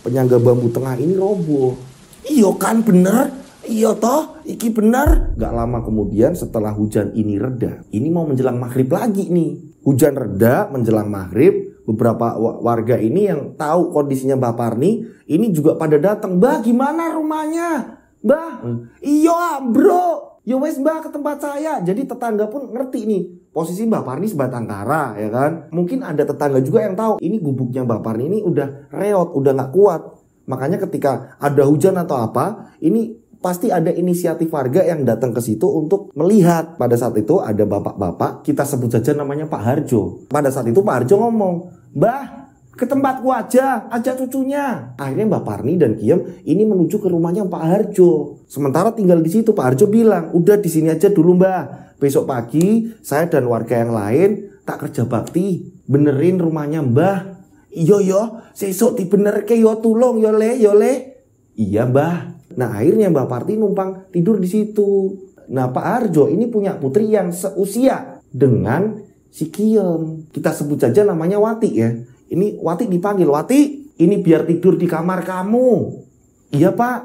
[SPEAKER 1] Penyangga bambu tengah ini roboh. Iyo kan bener. Iyo toh, iki bener. Gak lama kemudian setelah hujan ini reda, ini mau menjelang maghrib lagi nih. Hujan reda menjelang maghrib. Beberapa warga ini yang tahu kondisinya Mbah Parni ini juga pada datang. Mbah gimana rumahnya? Mbah, iyo bro. Yo wes Mbah ke tempat saya. Jadi tetangga pun ngerti nih. Posisi Mbah Parni sebatang kara ya kan. Mungkin ada tetangga juga yang tahu ini gubuknya Mbah Parni ini udah reot, udah gak kuat. Makanya ketika ada hujan atau apa, ini pasti ada inisiatif warga yang datang ke situ untuk melihat. Pada saat itu ada bapak-bapak, kita sebut saja namanya Pak Harjo. Pada saat itu Pak Harjo ngomong, Mbah, ke tempatku aja, ajak cucunya. Akhirnya Mbak Parni dan Kiem ini menuju ke rumahnya Pak Harjo. Sementara tinggal di situ, Pak Harjo bilang, udah di sini aja dulu Mbak. Besok pagi saya dan warga yang lain tak kerja bakti, benerin rumahnya Mbah. Yo, sesok dibenerke yo, tulung yo le. Iya Mbah. Nah akhirnya Mbak Parti numpang tidur di situ. Nah Pak Harjo ini punya putri yang seusia dengan si Kiem. Kita sebut saja namanya Wati ya. Ini Wati dipanggil, Wati ini biar tidur di kamar kamu. Iya Pak.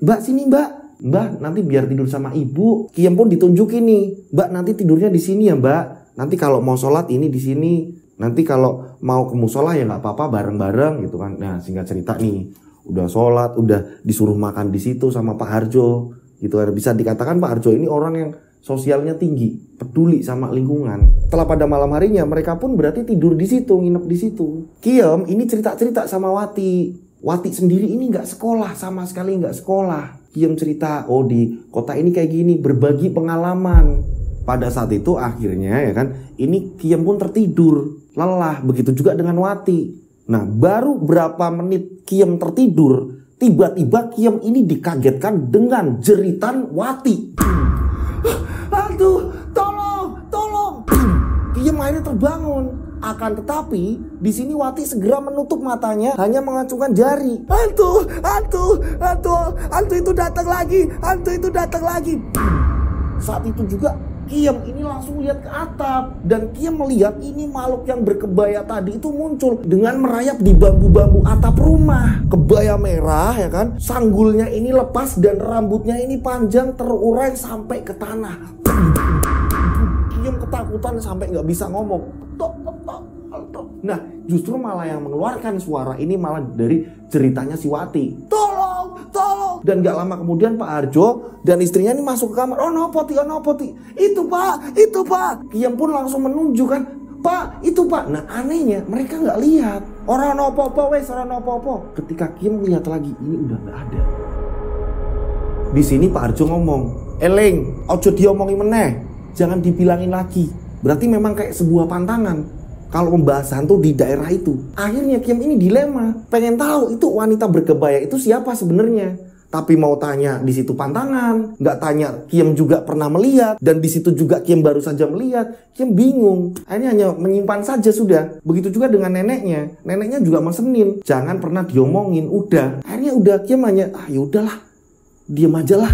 [SPEAKER 1] Mbak sini Mbak. Mbak nanti biar tidur sama ibu. Kiem pun ditunjukin nih. Mbak nanti tidurnya di sini ya Mbak. Nanti kalau mau sholat ini di sini. Nanti kalau mau ke musola ya nggak apa-apa bareng-bareng gitu kan. Nah singkat cerita nih. Udah sholat, udah disuruh makan di situ sama Pak Harjo. Gitu kan. Bisa dikatakan Pak Harjo ini orang yang sosialnya tinggi, peduli sama lingkungan. Setelah pada malam harinya mereka pun berarti tidur di situ, nginep di situ. Kiem ini cerita-cerita sama Wati. Wati sendiri ini nggak sekolah, sama sekali nggak sekolah. Kiem cerita, oh di kota ini kayak gini, berbagi pengalaman. Pada saat itu akhirnya ya kan, ini Kiem pun tertidur, lelah. Begitu juga dengan Wati. Nah baru berapa menit Kiem tertidur, tiba-tiba Kiem ini dikagetkan dengan jeritan Wati. Aduh, tolong. Kiem akhirnya terbangun. Akan tetapi di sini Wati segera menutup matanya, hanya mengacungkan jari. Hantu itu datang lagi. Saat itu juga Kiem ini langsung lihat ke atap. Dan Kiem melihat ini makhluk yang berkebaya tadi itu muncul dengan merayap di bambu-bambu atap rumah. Kebaya merah ya kan, sanggulnya ini lepas dan rambutnya ini panjang terurai sampai ke tanah. Kiem ketakutan sampai nggak bisa ngomong. Nah justru malah yang mengeluarkan suara ini malah dari ceritanya si Wati. Tolong. Dan gak lama kemudian Pak Harjo dan istrinya ini masuk ke kamar. Ono poti. Itu pak. Kiem pun langsung menunjukkan, Pak, itu Pak. Nah anehnya mereka gak lihat. Orang opo. Ketika Kiem lihat lagi, ini udah gak ada. Di sini Pak Harjo ngomong, Eling, ojo diomongin meneh. Jangan dibilangin lagi. Berarti memang kayak sebuah pantangan. Kalau membahas hantu di daerah itu. Akhirnya Kiem ini dilema. Pengen tahu itu wanita berkebaya itu siapa sebenarnya. Tapi mau tanya di situ pantangan. Nggak tanya Kiem juga pernah melihat. Dan di situ juga Kiem baru saja melihat. Kiem bingung. Akhirnya hanya menyimpan saja sudah. Begitu juga dengan neneknya. Neneknya juga mesenin. Jangan pernah diomongin. Udah. Akhirnya udah Kiem hanya, ya udahlah. Diam aja lah.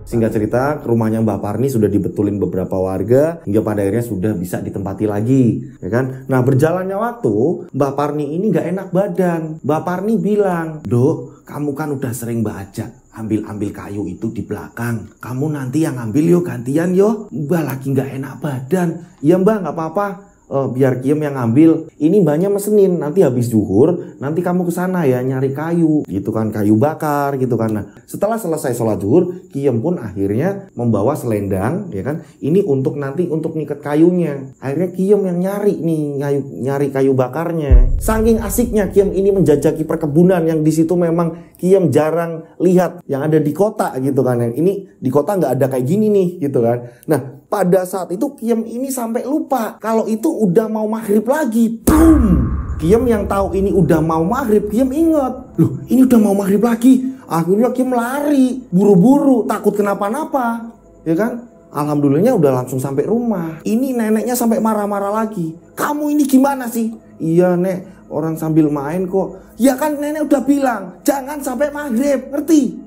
[SPEAKER 1] Singkat cerita, rumahnya Mbak Parni sudah dibetulin beberapa warga hingga pada akhirnya sudah bisa ditempati lagi, ya kan? Nah, berjalannya waktu, Mbak Parni ini nggak enak badan. Mbak Parni bilang, Dok, kamu kan udah sering baca, ambil kayu itu di belakang. Kamu nanti yang ambil yo, gantian yo. Mbak lagi nggak enak badan. Ya Mbak, nggak apa-apa. Biar Kiem yang ngambil. Ini Mbaknya mesenin, nanti habis zuhur nanti kamu ke sana ya nyari kayu gitu kan, kayu bakar gitu kan. Nah setelah selesai sholat zuhur, Kiem pun akhirnya membawa selendang ya kan, ini untuk nanti untuk ngikat kayunya. Akhirnya Kiem yang nyari nih nyari kayu bakarnya. Saking asiknya Kiem ini menjajaki perkebunan yang di situ memang Kiem jarang lihat yang ada di kota gitu kan. Yang ini di kota nggak ada kayak gini nih gitu kan. Nah pada saat itu Kiem ini sampai lupa kalau itu udah mau maghrib lagi. Boom! Kiem yang tahu ini udah mau maghrib, Kiem ingat, loh ini udah mau maghrib lagi. Akhirnya Kiem lari, buru-buru, takut kenapa-napa, ya kan? Alhamdulillahnya udah langsung sampai rumah. Ini neneknya sampai marah-marah lagi. Kamu ini gimana sih? Iya nek, orang sambil main kok. Ya kan nenek udah bilang, jangan sampai maghrib, ngerti?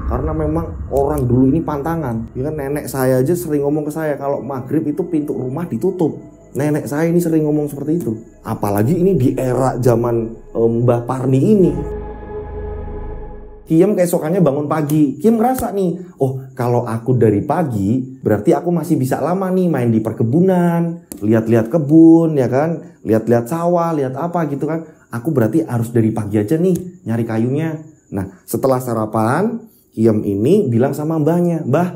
[SPEAKER 1] Karena memang orang dulu ini pantangan. Ya kan nenek saya aja sering ngomong ke saya kalau maghrib itu pintu rumah ditutup. Nenek saya ini sering ngomong seperti itu. Apalagi ini di era zaman Mbah Parni ini. Kiem keesokannya bangun pagi. Kiem ngerasa nih, oh kalau aku dari pagi berarti aku masih bisa lama nih main di perkebunan, lihat-lihat kebun ya kan, lihat-lihat sawah, lihat apa gitu kan. Aku berarti harus dari pagi aja nih nyari kayunya. Nah setelah sarapan, Kiem ini bilang sama mbahnya, Mbah,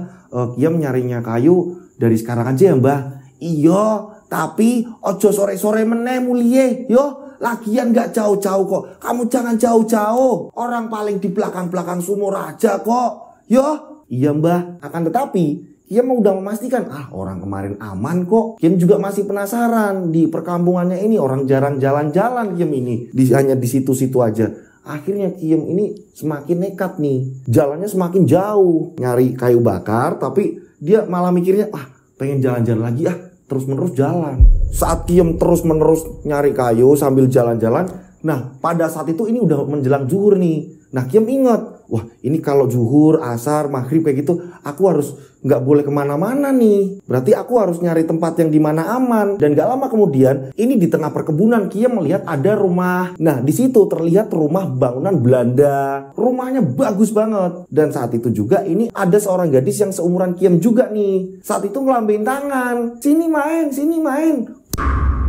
[SPEAKER 1] Kiem nyarinya kayu dari sekarang aja ya Mbah. Iya, tapi ojo sore-sore meneh mulie, yo. Lagian gak jauh-jauh kok. Kamu jangan jauh-jauh. Orang paling di belakang-belakang sumur aja kok. Yo. Iya Mbah. Akan tetapi Kiam udah memastikan, orang kemarin aman kok. Kiam juga masih penasaran, di perkampungannya ini orang jarang jalan-jalan Kiam ini. Hanya di situ-situ aja. Akhirnya Kiam ini semakin nekat nih. Jalannya semakin jauh. Nyari kayu bakar, tapi dia malah mikirnya, pengen jalan-jalan lagi terus-menerus jalan. Saat Kiam terus-menerus nyari kayu sambil jalan-jalan, nah pada saat itu ini udah menjelang zuhur nih. Nah Kiam ingat, ini kalau zuhur, asar, maghrib kayak gitu, aku harus nggak boleh kemana-mana nih. Berarti aku harus nyari tempat yang dimana aman. Dan gak lama kemudian, ini di tengah perkebunan Kiam melihat ada rumah. Nah di situ terlihat rumah bangunan Belanda. Rumahnya bagus banget. Dan saat itu juga ini ada seorang gadis yang seumuran Kiam juga nih. Saat itu ngelambain tangan, sini main, sini main.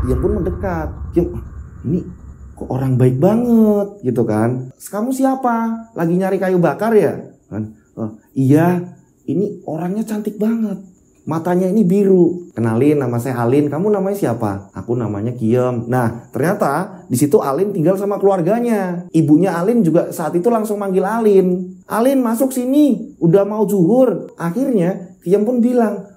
[SPEAKER 1] Kiam pun mendekat. Kiam, ini kok orang baik banget gitu kan. Kamu siapa? Lagi nyari kayu bakar ya? Kan? Iya, ini orangnya cantik banget. Matanya ini biru. Kenalin, nama saya Alin. Kamu namanya siapa? Aku namanya Kiam. Nah, ternyata di situ Alin tinggal sama keluarganya. Ibunya Alin juga saat itu langsung manggil Alin. Alin, masuk sini. Udah mau zuhur. Akhirnya Kiam pun bilang,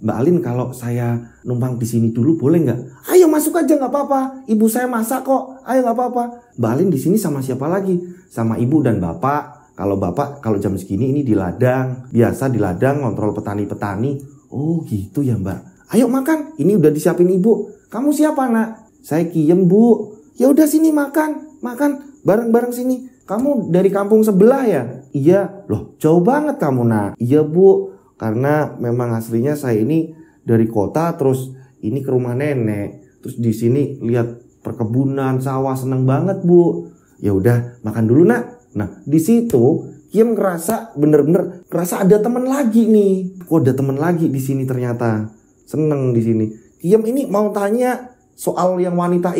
[SPEAKER 1] Mbak Alin, kalau saya numpang di sini dulu boleh nggak? Ayo masuk aja, nggak apa-apa. Ibu saya masak kok. Ayo nggak apa-apa. Mbak Alin di sini sama siapa lagi? Sama ibu dan bapak. Kalau bapak kalau jam segini ini di ladang. Biasa di ladang ngontrol petani-petani. Oh gitu ya Mbak. Ayo makan. Ini udah disiapin ibu. Kamu siapa nak? Saya Kiam Bu. Ya udah sini makan. Makan bareng-bareng sini. Kamu dari kampung sebelah ya? Iya. Loh jauh banget kamu nak. Iya Bu. Karena memang aslinya saya ini dari kota, terus ini ke rumah nenek, terus di sini lihat perkebunan, sawah, seneng banget Bu. Ya udah makan dulu nak. Nah di situ Kiam ngerasa bener-bener ngerasa ada teman lagi nih. Kok ada teman lagi di sini ternyata. Seneng di sini. Kiam ini mau tanya soal yang wanita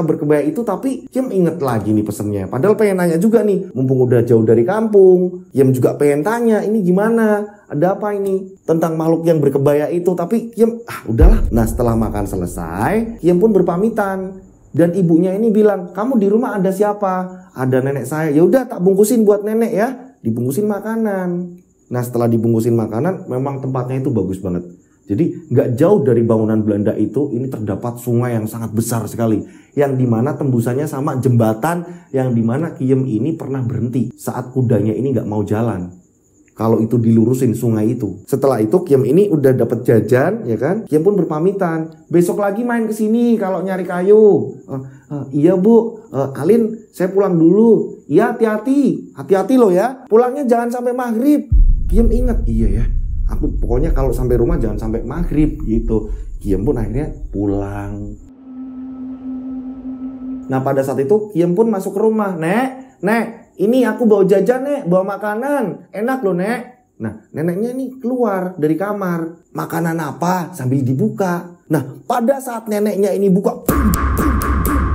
[SPEAKER 1] berkebaya itu, tapi Kiam inget lagi nih pesennya. Padahal pengen nanya juga nih, mumpung udah jauh dari kampung. Kiam juga pengen tanya, ini gimana? Ada apa ini? Tentang makhluk yang berkebaya itu. Tapi Kiam, udahlah. Nah setelah makan selesai, Kiam pun berpamitan. Dan ibunya ini bilang, kamu di rumah ada siapa? Ada nenek saya. Ya udah tak bungkusin buat nenek ya. Dibungkusin makanan. Nah setelah dibungkusin makanan, memang tempatnya itu bagus banget. Jadi nggak jauh dari bangunan Belanda itu, ini terdapat sungai yang sangat besar sekali. Yang dimana tembusannya sama jembatan yang dimana Kiam ini pernah berhenti saat kudanya ini nggak mau jalan. Kalau itu dilurusin sungai itu. Setelah itu Kiam ini udah dapat jajan, ya kan? Kiam pun berpamitan. Besok lagi main ke sini kalau nyari kayu. Iya Bu, Alin saya pulang dulu. Iya hati-hati, hati-hati loh ya. Pulangnya jangan sampai maghrib. Kiam ingat, iya ya. Aku pokoknya kalau sampai rumah jangan sampai maghrib gitu. Kiam pun akhirnya pulang. Nah pada saat itu Kiam pun masuk ke rumah. Nek, ini aku bawa jajan nek, bawa makanan. Enak loh nek. Nah neneknya ini keluar dari kamar. Makanan apa? Sambil dibuka. Nah pada saat neneknya ini buka,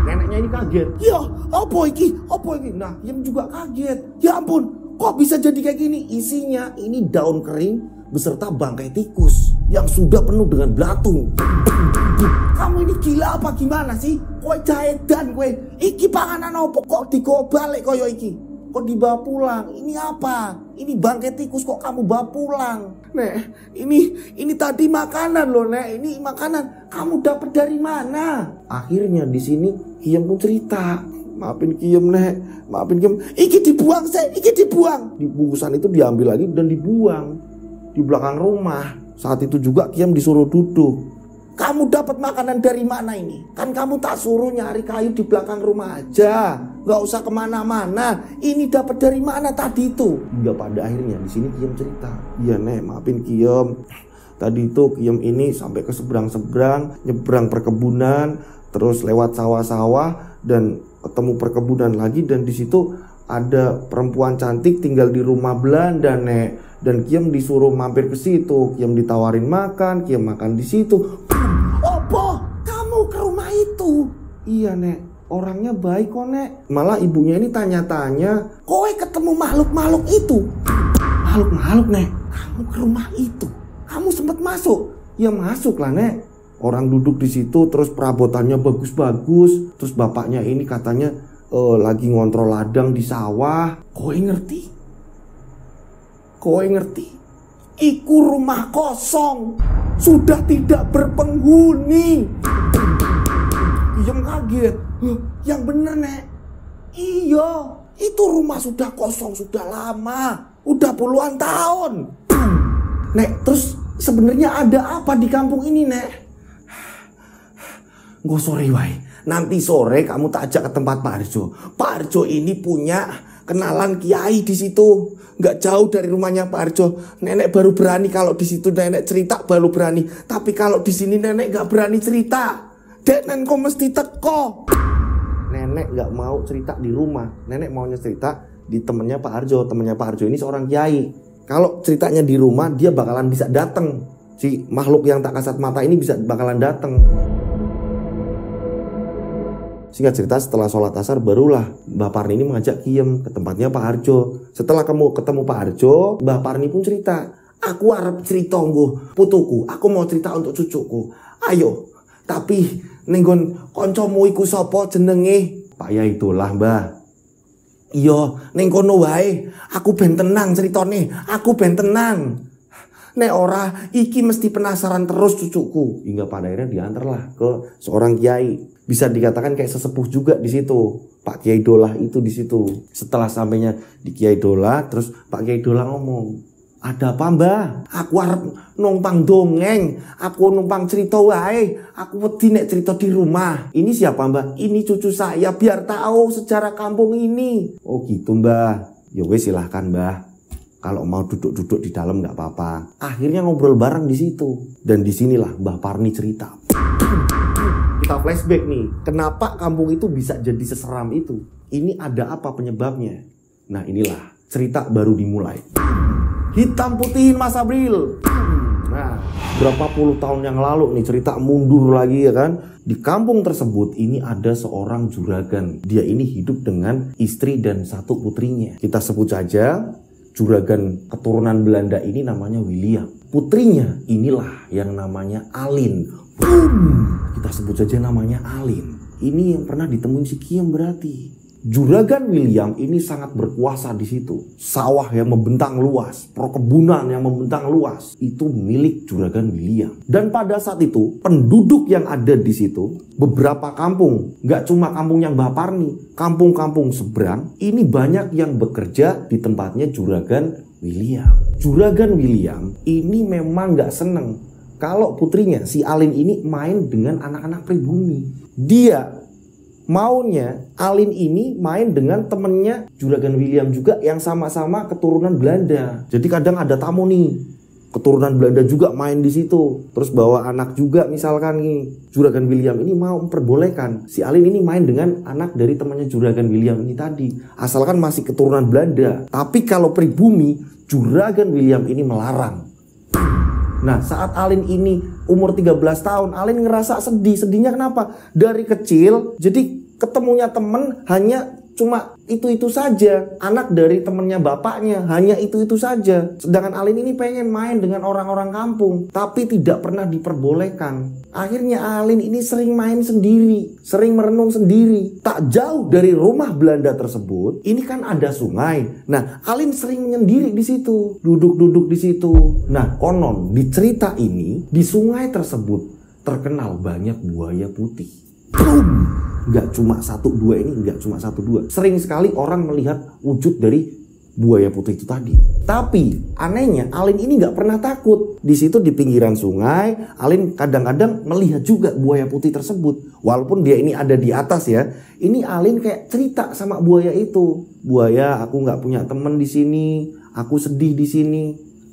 [SPEAKER 1] neneknya ini kaget. Ya apa iki? Apa iki? Nah Kiam juga kaget. Ya ampun, kok bisa jadi kayak gini? Isinya ini daun kering beserta bangkai tikus yang sudah penuh dengan belatung. Kamu ini gila apa gimana sih? Kowe jaedan kowe. Iki panganan opo kok digawa balik koyo iki? Kok dibawa pulang? Ini apa? Ini bangkai tikus kok kamu bawa pulang? Nek, ini tadi makanan loh, Nek. Ini makanan. Kamu dapat dari mana? Akhirnya di sini Kiam pun cerita. Maafin Kiam, Nek. Maafin Kiam. Iki dibuang, iki dibuang. Di bungkusan itu diambil lagi dan dibuang di belakang rumah. Saat itu juga Kiam disuruh duduk. Kamu dapat makanan dari mana ini? Kan kamu tak suruh nyari kayu di belakang rumah aja, nggak usah kemana-mana. Ini dapat dari mana tadi itu? Hingga pada akhirnya di sini Kiam cerita. Iya Nek, maafin Kiam. Tadi itu Kiam ini sampai ke seberang-seberang, nyebrang perkebunan, terus lewat sawah-sawah dan ketemu perkebunan lagi, dan di situ ada perempuan cantik tinggal di rumah Belanda Nek. Dan Kiam disuruh mampir ke situ. Kiam ditawarin makan, Kiam makan di situ. Opo, kamu ke rumah itu? Iya Nek, orangnya baik kok Nek. Malah ibunya ini tanya-tanya, kowe ketemu makhluk-makhluk itu? Makhluk-makhluk Nek? Kamu ke rumah itu? Kamu sempat masuk? Ya masuk lah Nek. Orang duduk di situ, terus perabotannya bagus-bagus. Terus bapaknya ini katanya lagi ngontrol ladang di sawah. Kowe ngerti? Iku rumah kosong, sudah tidak berpenghuni. Iyem kaget. Yang bener Nek. Iya, itu rumah sudah kosong sudah lama, udah puluhan tahun. Nek, terus sebenarnya ada apa di kampung ini Nek? Nggak sore wae. Nanti sore kamu tak ajak ke tempat Pak Harjo. Pak Harjo ini punya kenalan kiai di situ. Nggak jauh dari rumahnya Pak Harjo. Nenek baru berani kalau di situ nenek cerita baru berani. Tapi kalau di sini nenek nggak berani cerita. Nenek kok mesti teko. Nenek nggak mau cerita di rumah. Nenek maunya cerita di temennya Pak Harjo. Temennya Pak Harjo ini seorang kiai. Kalau ceritanya di rumah dia bakalan bisa datang. Si makhluk yang tak kasat mata ini bakalan datang. Singkat cerita, setelah sholat asar barulah Mbah Parni ini mengajak Kiem ke tempatnya Pak Harjo. Setelah kamu ketemu Pak Harjo, Mbah Parni pun cerita, aku arep cerita nggo putuku, aku mau cerita untuk cucuku. Ayo, tapi nenggon koncomu iku sapa jenenge? Pak ya itulah Mbah. Iya, ning kono wae. Aku ben tenang ceritane, aku ben tenang. Nek ora, iki mesti penasaran terus cucuku. Hingga pada akhirnya diantarlah ke seorang kiai. Bisa dikatakan kayak sesepuh juga di situ. Pak Kiai Dolah itu di situ. Setelah sampainya di Kiai Dolah, terus Pak Kiai Dolah ngomong, ada apa Mbah? Aku arep numpang dongeng, aku numpang cerita wae. Aku wedi nek cerita di rumah. Ini siapa Mbah? Ini cucu saya, biar tahu sejarah kampung ini. Oh gitu Mbah. Ya wes silahkan Mbah. Kalau mau duduk-duduk di dalam nggak apa-apa. Akhirnya ngobrol bareng di situ. Dan disinilah Mbah Parni cerita. Kita flashback nih, kenapa kampung itu bisa jadi seseram itu? Ini ada apa penyebabnya? Nah inilah, cerita baru dimulai. Hitam putihin Mas Abril. Nah, berapa puluh tahun yang lalu nih cerita mundur lagi ya kan? Di kampung tersebut ini ada seorang juragan. Dia ini hidup dengan istri dan satu putrinya. Kita sebut saja juragan keturunan Belanda ini namanya William. Putrinya inilah yang namanya Alin. Kita sebut saja namanya Alin. Ini yang pernah ditemuin si Kiem berarti. Juragan William ini sangat berkuasa di situ. Sawah yang membentang luas, perkebunan yang membentang luas, itu milik Juragan William. Dan pada saat itu penduduk yang ada di situ, beberapa kampung, nggak cuma kampungnya Mbah Parni, kampung-kampung seberang, ini banyak yang bekerja di tempatnya Juragan William. Juragan William ini memang nggak seneng kalau putrinya si Alin ini main dengan anak-anak pribumi. Dia maunya Alin ini main dengan temennya Juragan William juga yang sama-sama keturunan Belanda. Jadi kadang ada tamu nih, keturunan Belanda juga main di situ. Terus bawa anak juga misalkan nih. Juragan William ini mau memperbolehkan si Alin ini main dengan anak dari temannya Juragan William ini tadi. Asalkan masih keturunan Belanda. Tapi kalau pribumi, Juragan William ini melarang. Nah saat Alin ini umur 13 tahun, Alin ngerasa sedih. Sedihnya kenapa? Dari kecil, jadi ketemunya temen hanya cuma itu-itu saja. Anak dari temennya bapaknya hanya itu-itu saja. Sedangkan Alin ini pengen main dengan orang-orang kampung, tapi tidak pernah diperbolehkan. Akhirnya Alin ini sering main sendiri, sering merenung sendiri. Tak jauh dari rumah Belanda tersebut, ini kan ada sungai. Nah, Alin sering menyendiri di situ, duduk-duduk di situ. Nah, konon di cerita ini, di sungai tersebut terkenal banyak buaya putih. Nggak cuma satu dua ini, nggak cuma satu dua. Sering sekali orang melihat wujud dari buaya putih itu tadi. Tapi anehnya Alin ini nggak pernah takut. Di situ di pinggiran sungai, Alin kadang-kadang melihat juga buaya putih tersebut. Walaupun dia ini ada di atas ya. Ini Alin kayak cerita sama buaya itu. Buaya, aku nggak punya temen di sini. Aku sedih di sini.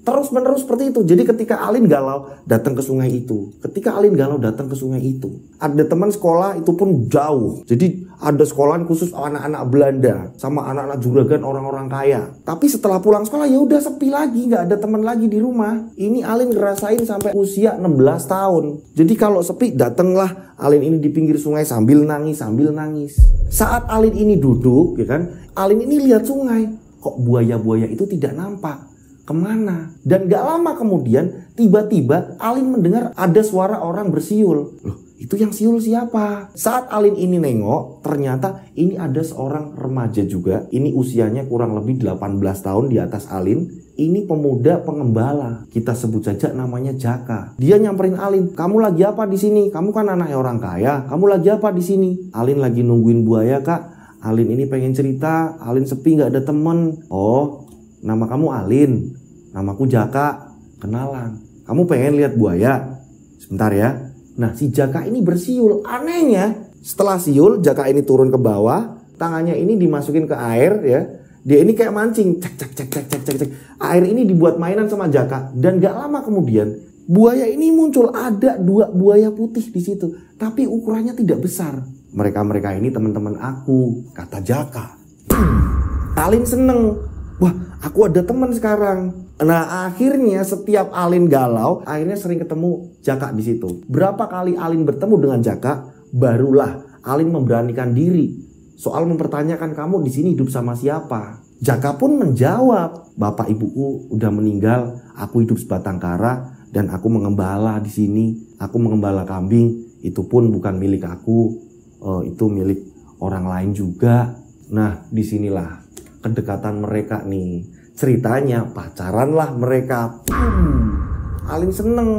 [SPEAKER 1] Terus menerus seperti itu. Jadi ketika Alin galau datang ke sungai itu. Ketika Alin galau datang ke sungai itu. Ada teman sekolah itu pun jauh. Jadi ada sekolahan khusus anak-anak Belanda sama anak-anak juragan orang-orang kaya. Tapi setelah pulang sekolah ya udah sepi lagi, nggak ada teman lagi di rumah. Ini Alin ngerasain sampai usia 16 tahun. Jadi kalau sepi datanglah Alin ini di pinggir sungai sambil nangis. Saat Alin ini duduk, ya kan? Alin ini lihat sungai. Kok buaya-buaya itu tidak nampak? Kemana? Dan gak lama kemudian tiba-tiba Alin mendengar ada suara orang bersiul. Loh Itu yang siul siapa? Saat Alin ini nengok, ternyata ini ada seorang remaja juga. Ini usianya kurang lebih 18 tahun di atas Alin. Ini pemuda pengembala. Kita sebut saja namanya Jaka. Dia nyamperin Alin, "Kamu lagi apa di sini? Kamu kan anaknya orang kaya. Kamu lagi apa di sini?" Alin lagi nungguin buaya, Kak. Alin ini pengen cerita. Alin sepi, nggak ada temen. "Oh, nama kamu Alin. Namaku Jaka. Kenalan. Kamu pengen lihat buaya? Sebentar ya." Nah, si Jaka ini bersiul. Anehnya, setelah siul, Jaka ini turun ke bawah, tangannya ini dimasukin ke air ya. Dia ini kayak mancing, cek cek cek cek cek cek cek. Air ini dibuat mainan sama Jaka, dan gak lama kemudian buaya ini muncul. Ada 2 buaya putih di situ, tapi ukurannya tidak besar. Mereka ini teman-teman aku, kata Jaka. Alin seneng. Wah, aku ada teman sekarang. Nah, akhirnya setiap Alin galau, akhirnya sering ketemu Jaka di situ. Berapa kali Alin bertemu dengan Jaka, barulah Alin memberanikan diri soal mempertanyakan, "Kamu di sini hidup sama siapa?" Jaka pun menjawab, "Bapak ibuku udah meninggal, aku hidup sebatang kara dan aku mengembala di sini. Aku mengembala kambing, itu pun bukan milik aku, itu milik orang lain juga." Nah, disinilah kedekatan mereka nih. Ceritanya pacaran lah mereka. Alin seneng.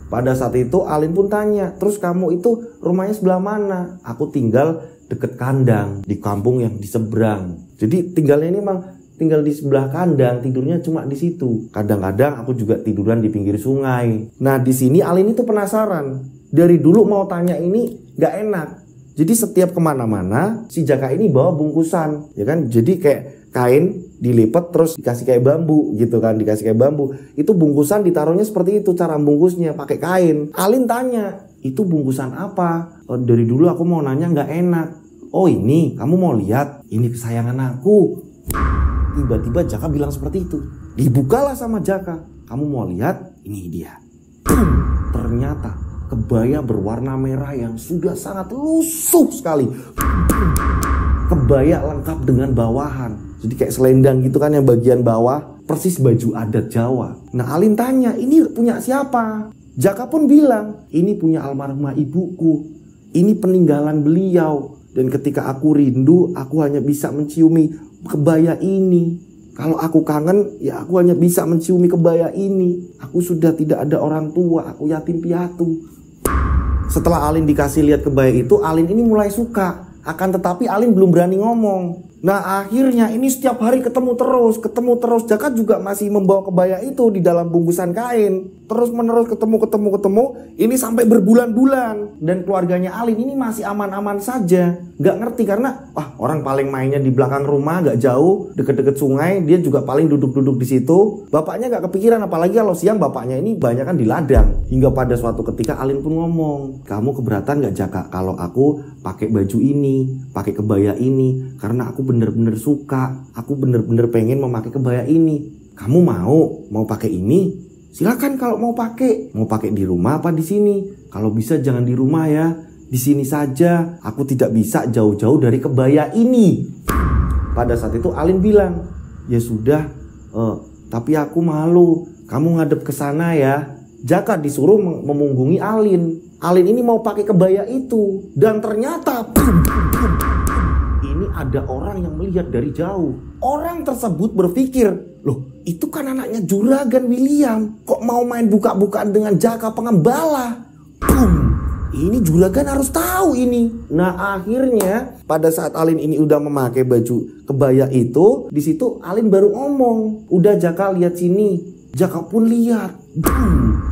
[SPEAKER 1] Pada saat itu Alin pun tanya, "Terus kamu itu rumahnya sebelah mana?" "Aku tinggal deket kandang di kampung yang di seberang." Jadi tinggalnya ini memang tinggal di sebelah kandang, tidurnya cuma di situ. Kadang-kadang aku juga tiduran di pinggir sungai. Nah, di sini Alin itu penasaran. Dari dulu mau tanya ini gak enak. Jadi setiap kemana-mana si Jaka ini bawa bungkusan, ya kan? Jadi kayak kain dilipat terus dikasih kayak bambu gitu kan, dikasih kayak bambu. Itu bungkusan ditaruhnya seperti itu cara bungkusnya, pakai kain. Alin tanya, "Itu bungkusan apa?" "Dari dulu aku mau nanya nggak enak." "Oh ini, kamu mau lihat? Ini kesayangan aku." Tiba-tiba Jaka bilang seperti itu. Dibukalah sama Jaka. "Kamu mau lihat? Ini dia." Ternyata kebaya berwarna merah yang sudah sangat lusuh sekali. Kebaya lengkap dengan bawahan. Jadi kayak selendang gitu kan yang bagian bawah. Persis baju adat Jawa. Nah, Alin tanya, "Ini punya siapa?" Jaka pun bilang, "Ini punya almarhumah ibuku. Ini peninggalan beliau. Dan ketika aku rindu, aku hanya bisa menciumi kebaya ini. Kalau aku kangen, ya aku hanya bisa menciumi kebaya ini. Aku sudah tidak ada orang tua, aku yatim piatu." Setelah Alin dikasih lihat kebaya itu, Alin ini mulai suka. Akan tetapi Alin belum berani ngomong. Nah, akhirnya ini setiap hari ketemu terus. Jaka juga masih membawa kebaya itu di dalam bungkusan kain. Terus menerus ketemu. Ini sampai berbulan-bulan. Dan keluarganya Alin ini masih aman-aman saja. Gak ngerti karena orang paling mainnya di belakang rumah, gak jauh, deket-deket sungai. Dia juga paling duduk-duduk di situ. Bapaknya gak kepikiran, apalagi kalau siang bapaknya ini banyak kan di ladang. Hingga pada suatu ketika Alin pun ngomong, "Kamu keberatan gak Jaka kalau aku pakai baju ini, pakai kebaya ini? Karena aku bener-bener suka, aku bener-bener pengen memakai kebaya ini. Kamu mau pakai ini? Silakan kalau mau pakai. Mau pakai di rumah apa di sini? Kalau bisa jangan di rumah ya, di sini saja. Aku tidak bisa jauh-jauh dari kebaya ini." Pada saat itu Alin bilang, "Ya sudah, tapi aku malu. Kamu ngadep ke sana ya." Jaka disuruh memunggungi Alin. Alin ini mau pakai kebaya itu, dan ternyata ini ada orang yang melihat dari jauh. Orang tersebut berpikir, "Loh, itu kan anaknya Juragan William. Kok mau main buka-bukaan dengan Jaka pengembala?" Ini Juragan harus tahu ini. Nah, akhirnya pada saat Alin ini udah memakai baju kebaya itu, di situ Alin baru ngomong, "Udah Jaka, lihat sini." Jaka pun lihat.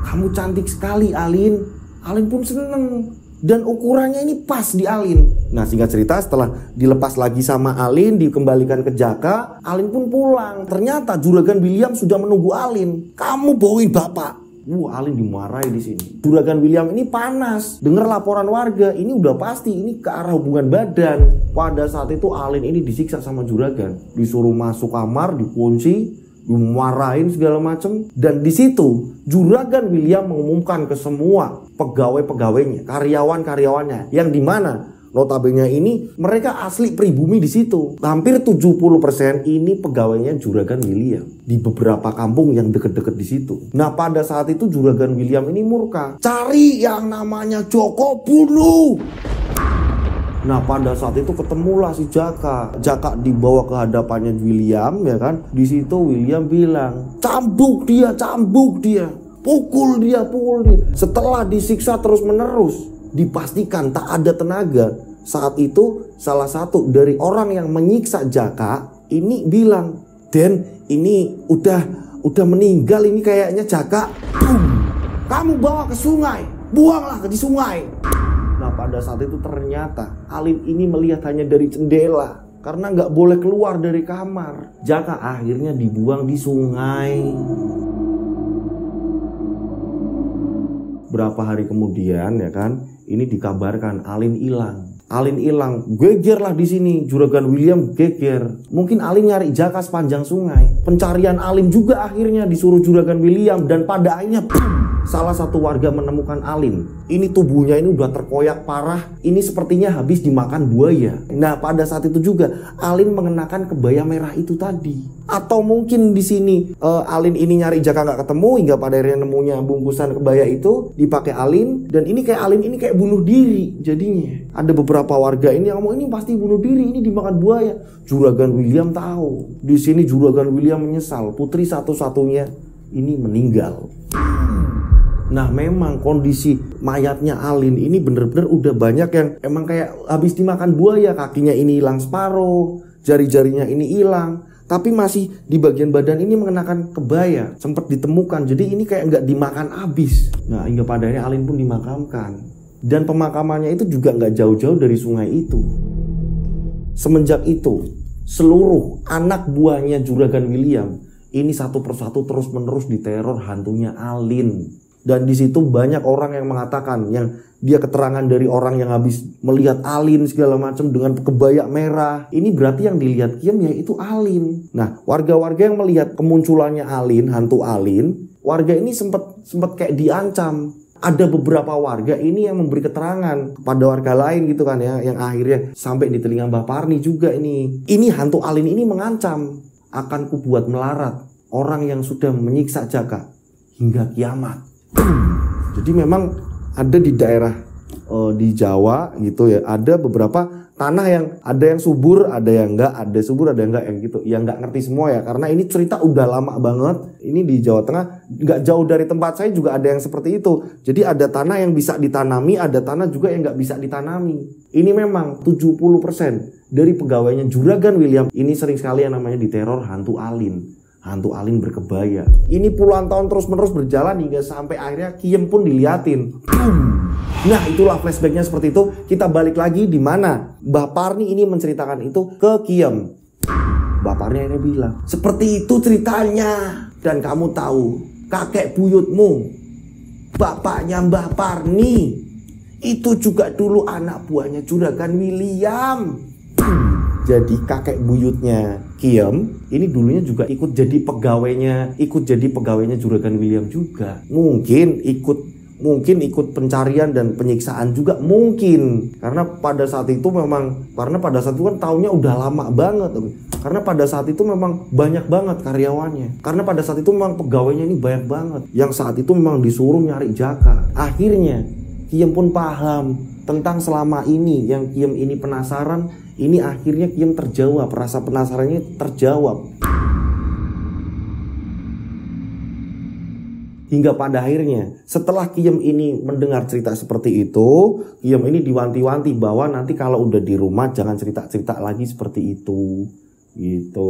[SPEAKER 1] "Kamu cantik sekali, Alin." Alin pun seneng. Dan ukurannya ini pas di Alin. Nah, singkat cerita setelah dilepas lagi sama Alin, dikembalikan ke Jaka, Alin pun pulang. Ternyata Juragan William sudah menunggu Alin. "Kamu bohongin bapak." Alin dimarahi di sini. Juragan William ini panas. Dengar laporan warga, ini udah pasti ini ke arah hubungan badan. Pada saat itu Alin ini disiksa sama Juragan. Disuruh masuk kamar, dikunci, dimarahin segala macam. Dan di situ Juragan William mengumumkan ke semua pegawai-pegawainya, karyawan-karyawannya, yang dimana Notabene ini mereka asli pribumi di situ. Hampir 70% ini pegawainya Juragan William di beberapa kampung yang deket-deket di situ. Nah, pada saat itu Juragan William ini murka. Cari yang namanya Joko, bunuh. Nah, pada saat itu ketemulah si Jaka. Jaka dibawa ke hadapannya William, ya kan? Di situ William bilang, cambuk dia, pukul dia. Setelah disiksa terus-menerus, dipastikan tak ada tenaga. Saat itu salah satu dari orang yang menyiksa Jaka ini bilang, Den, ini udah meninggal ini kayaknya Jaka. Kamu bawa ke sungai, buanglah di sungai. Nah, pada saat itu ternyata Alin ini melihat hanya dari jendela karena nggak boleh keluar dari kamar. Jaka akhirnya dibuang di sungai. Berapa hari kemudian, ya kan, ini dikabarkan Alin hilang, geger lah di sini. Juragan William geger. Mungkin Alin nyari Jaka sepanjang sungai. Pencarian Alin juga akhirnya disuruh Juragan William, dan pada akhirnya salah satu warga menemukan Alin. Ini tubuhnya ini udah terkoyak parah. Ini sepertinya habis dimakan buaya. Nah, pada saat itu juga Alin mengenakan kebaya merah itu tadi. Atau mungkin di sini Alin ini nyari Jaka nggak ketemu hingga pada akhirnya nemunya bungkusan kebaya itu dipakai Alin, dan ini kayak Alin ini kayak bunuh diri jadinya. Ada beberapa warga ini yang ngomong ini pasti bunuh diri, ini dimakan buaya. Juragan William tahu. Di sini Juragan William menyesal, putri satu-satunya ini meninggal. Nah, memang kondisi mayatnya Alin ini bener-bener udah banyak yang emang kayak habis dimakan buaya. Kakinya ini hilang separuh, jari-jarinya ini hilang, tapi masih di bagian badan ini mengenakan kebaya. Sempat ditemukan, jadi ini kayak nggak dimakan habis. Nah, hingga pada akhirnya Alin pun dimakamkan. Dan pemakamannya itu juga nggak jauh-jauh dari sungai itu. Semenjak itu, seluruh anak buahnya Juragan William ini satu persatu terus-menerus diteror hantunya Alin. Dan di situ banyak orang yang mengatakan, yang dia keterangan dari orang yang habis melihat Alin segala macam dengan kebaya merah. Ini berarti yang dilihat Kiem yaitu Alin. Nah, warga-warga yang melihat kemunculannya Alin, hantu Alin, warga ini sempat kayak diancam. Ada beberapa warga ini yang memberi keterangan kepada warga lain gitu kan ya, yang akhirnya sampai di telinga Mbah Parni juga ini. Ini hantu Alin ini mengancam, akan kubuat melarat orang yang sudah menyiksa Jaka hingga kiamat. Jadi memang ada di daerah di Jawa gitu ya, ada beberapa tanah yang ada yang subur, ada yang enggak, ada subur, ada yang enggak, yang gitu. Yang enggak ngerti semua ya, karena ini cerita udah lama banget. Ini di Jawa Tengah, enggak jauh dari tempat saya juga ada yang seperti itu. Jadi ada tanah yang bisa ditanami, ada tanah juga yang enggak bisa ditanami. Ini memang 70% dari pegawainya Juragan William ini sering sekali yang namanya diteror hantu Alin. Hantu Alin berkebaya. Ini puluhan tahun terus-menerus berjalan hingga sampai akhirnya Kiem pun diliatin. Nah, itulah flashbacknya seperti itu. Kita balik lagi di mana Mbah Parni ini menceritakan itu ke Kiem. Mbah Parni akhirnya bilang, seperti itu ceritanya. Dan kamu tahu, kakek buyutmu, bapaknya Mbah Parni, itu juga dulu anak buahnya Juragan William. Jadi kakek buyutnya Kiem ini dulunya juga ikut jadi pegawainya Juragan William juga. Mungkin ikut pencarian dan penyiksaan juga mungkin. Karena pada saat itu kan tahunnya udah lama banget. Karena pada saat itu memang banyak banget karyawannya. Karena pada saat itu memang pegawainya ini banyak banget. Yang saat itu memang disuruh nyari Jaka. Akhirnya Kiem pun paham tentang selama ini yang Kiem ini penasaran. Ini akhirnya Kiem terjawab, rasa penasarannya terjawab. Hingga pada akhirnya setelah Kiem ini mendengar cerita seperti itu, Kiem ini diwanti-wanti bahwa nanti kalau udah di rumah jangan cerita-cerita lagi seperti itu. Gitu.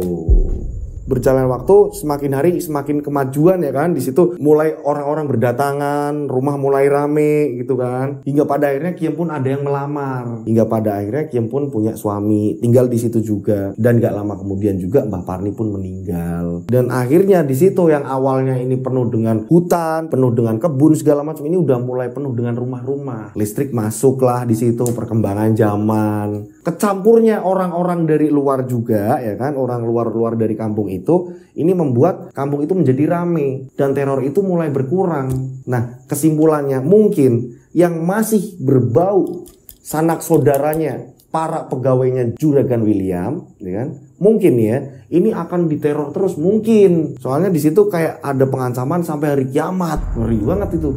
[SPEAKER 1] Berjalan waktu, semakin hari semakin kemajuan ya kan. Di situ mulai orang-orang berdatangan, rumah mulai rame gitu kan. Hingga pada akhirnya Kiem pun ada yang melamar. Hingga pada akhirnya Kiem pun punya suami, tinggal di situ juga. Dan gak lama kemudian juga Mbah Parni pun meninggal. Dan akhirnya di situ yang awalnya ini penuh dengan hutan, penuh dengan kebun segala macam, ini udah mulai penuh dengan rumah-rumah. Listrik masuklah di situ, perkembangan zaman. Kecampurnya orang-orang dari luar juga ya kan, orang luar dari kampung itu, ini membuat kampung itu menjadi rame dan teror itu mulai berkurang. Nah, kesimpulannya mungkin yang masih berbau sanak saudaranya, para pegawainya Juragan William, ya kan? Mungkin ya, ini akan diteror terus mungkin. Soalnya di situ kayak ada pengancaman sampai hari kiamat. Ngeri banget itu.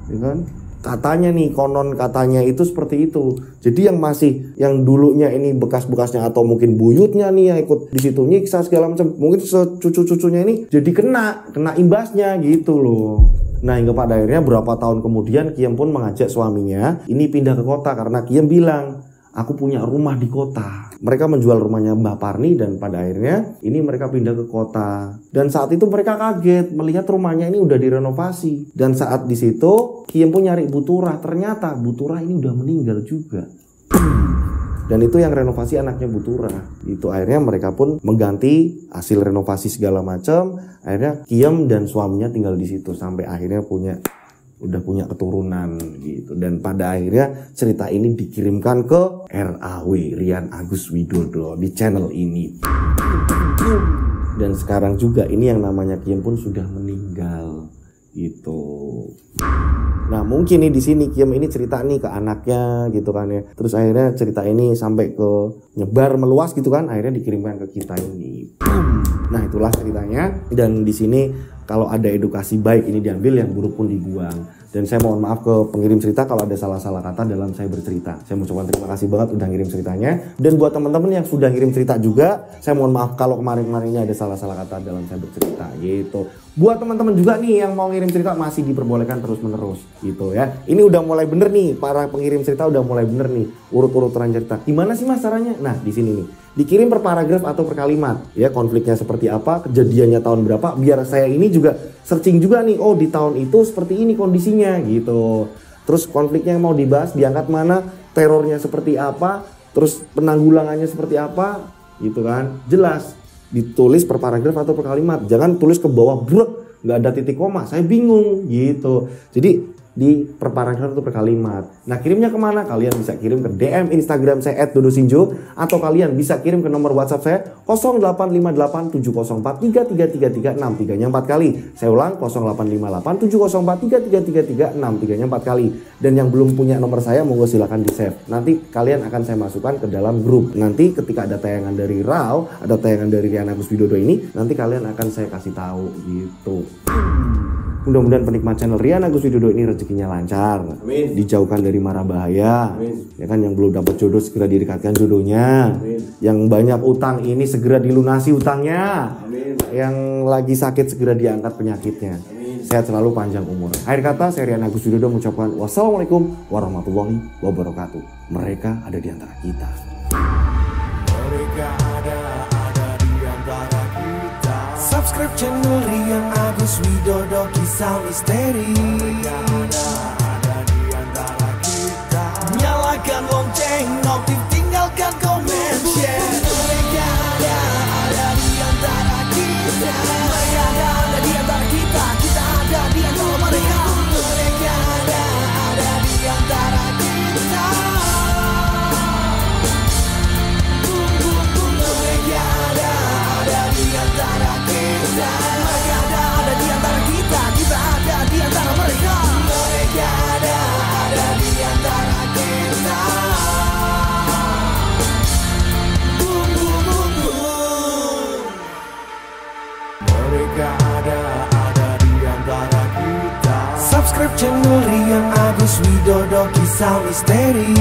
[SPEAKER 1] Ya kan? Katanya nih, konon katanya itu seperti itu. Jadi yang dulunya ini bekas-bekasnya atau mungkin buyutnya nih yang ikut di situ nyiksa segala macam, mungkin cucu-cucunya ini jadi kena imbasnya gitu loh. Nah, hingga pada akhirnya berapa tahun kemudian Kiem pun mengajak suaminya ini pindah ke kota karena Kiem bilang, aku punya rumah di kota. Mereka menjual rumahnya Mbah Parni dan pada akhirnya ini mereka pindah ke kota. Dan saat itu mereka kaget melihat rumahnya ini udah direnovasi. Dan saat di situ Kiem pun nyari Buturah. Ternyata Buturah ini udah meninggal juga. Dan itu yang renovasi anaknya Buturah. Itu akhirnya mereka pun mengganti hasil renovasi segala macam. Akhirnya Kiem dan suaminya tinggal di situ sampai akhirnya udah punya keturunan gitu. Dan pada akhirnya cerita ini dikirimkan ke RAW, Rian Agus Widodo, di channel ini. Dan sekarang juga ini yang namanya Kiem pun sudah meninggal gitu. Nah, mungkin nih di sini Kiem ini cerita nih ke anaknya gitu kan ya. Terus akhirnya cerita ini sampai ke nyebar meluas gitu kan, akhirnya dikirimkan ke kita ini. Nah, itulah ceritanya. Dan di sini kalau ada edukasi baik ini diambil, yang buruk pun dibuang. Dan saya mohon maaf ke pengirim cerita kalau ada salah-salah kata dalam saya bercerita. Saya mengucapkan terima kasih banget udah ngirim ceritanya. Dan buat teman-teman yang sudah ngirim cerita juga, saya mohon maaf kalau kemarin-kemarin ini ada salah-salah kata dalam saya bercerita gitu. Buat teman-teman juga nih yang mau ngirim cerita masih diperbolehkan terus-menerus gitu ya. Ini udah mulai bener nih, para pengirim cerita udah mulai bener nih urut-urutan cerita. Gimana sih Mas caranya? Nah, di sini nih. Dikirim per paragraf atau per kalimat ya, konfliknya seperti apa, kejadiannya tahun berapa, biar saya ini juga searching juga nih, oh di tahun itu seperti ini kondisinya gitu. Terus konfliknya yang mau dibahas diangkat mana, terornya seperti apa, terus penanggulangannya seperti apa gitu kan. Jelas ditulis per paragraf atau per kalimat, jangan tulis ke bawah brek, nggak ada titik koma, saya bingung gitu. Jadi di per paragraf atau per kalimat. Nah, kirimnya kemana? Kalian bisa kirim ke DM Instagram saya @dodosinjo, atau kalian bisa kirim ke nomor WhatsApp saya 085870433363 nya 4 kali. Saya ulang 085870433363 nya 4 kali. Dan yang belum punya nomor saya monggo silakan di save. Nanti kalian akan saya masukkan ke dalam grup. Nanti ketika ada tayangan dari RAW, ada tayangan dari Rian Agus Widodo ini, nanti kalian akan saya kasih tahu gitu. Mudah-mudahan penikmat channel Rian Agus Widodo ini rezekinya lancar. Amin. Dijauhkan dari mara bahaya. Amin. Ya kan, yang belum dapat jodoh segera didekatkan jodohnya. Amin. Yang banyak utang ini segera dilunasi utangnya. Amin. Yang lagi sakit segera diangkat penyakitnya. Amin. Sehat selalu, panjang umur. Akhir kata, saya Rian Agus Widodo mengucapkan wassalamualaikum warahmatullahi wabarakatuh. Mereka ada di antara kita. Mereka ada di antara kita. Subscribe channel Rian Agus Widodo, kisah misteri. Ada di antara kita. Nyalakan lonceng, notif, tinggalkan komen, share. Mereka ada di antara kita. Mereka ada di antara kita. Kita ada di antara mereka. Mereka ada di antara kita. Mereka ada di antara kita. Mereka ada di antara kita. Kita ada di antara mereka. Mereka ada di antara kita. Mereka ada di antara kita. Subscribe channel Rian Agus Widodo, kisah misteri.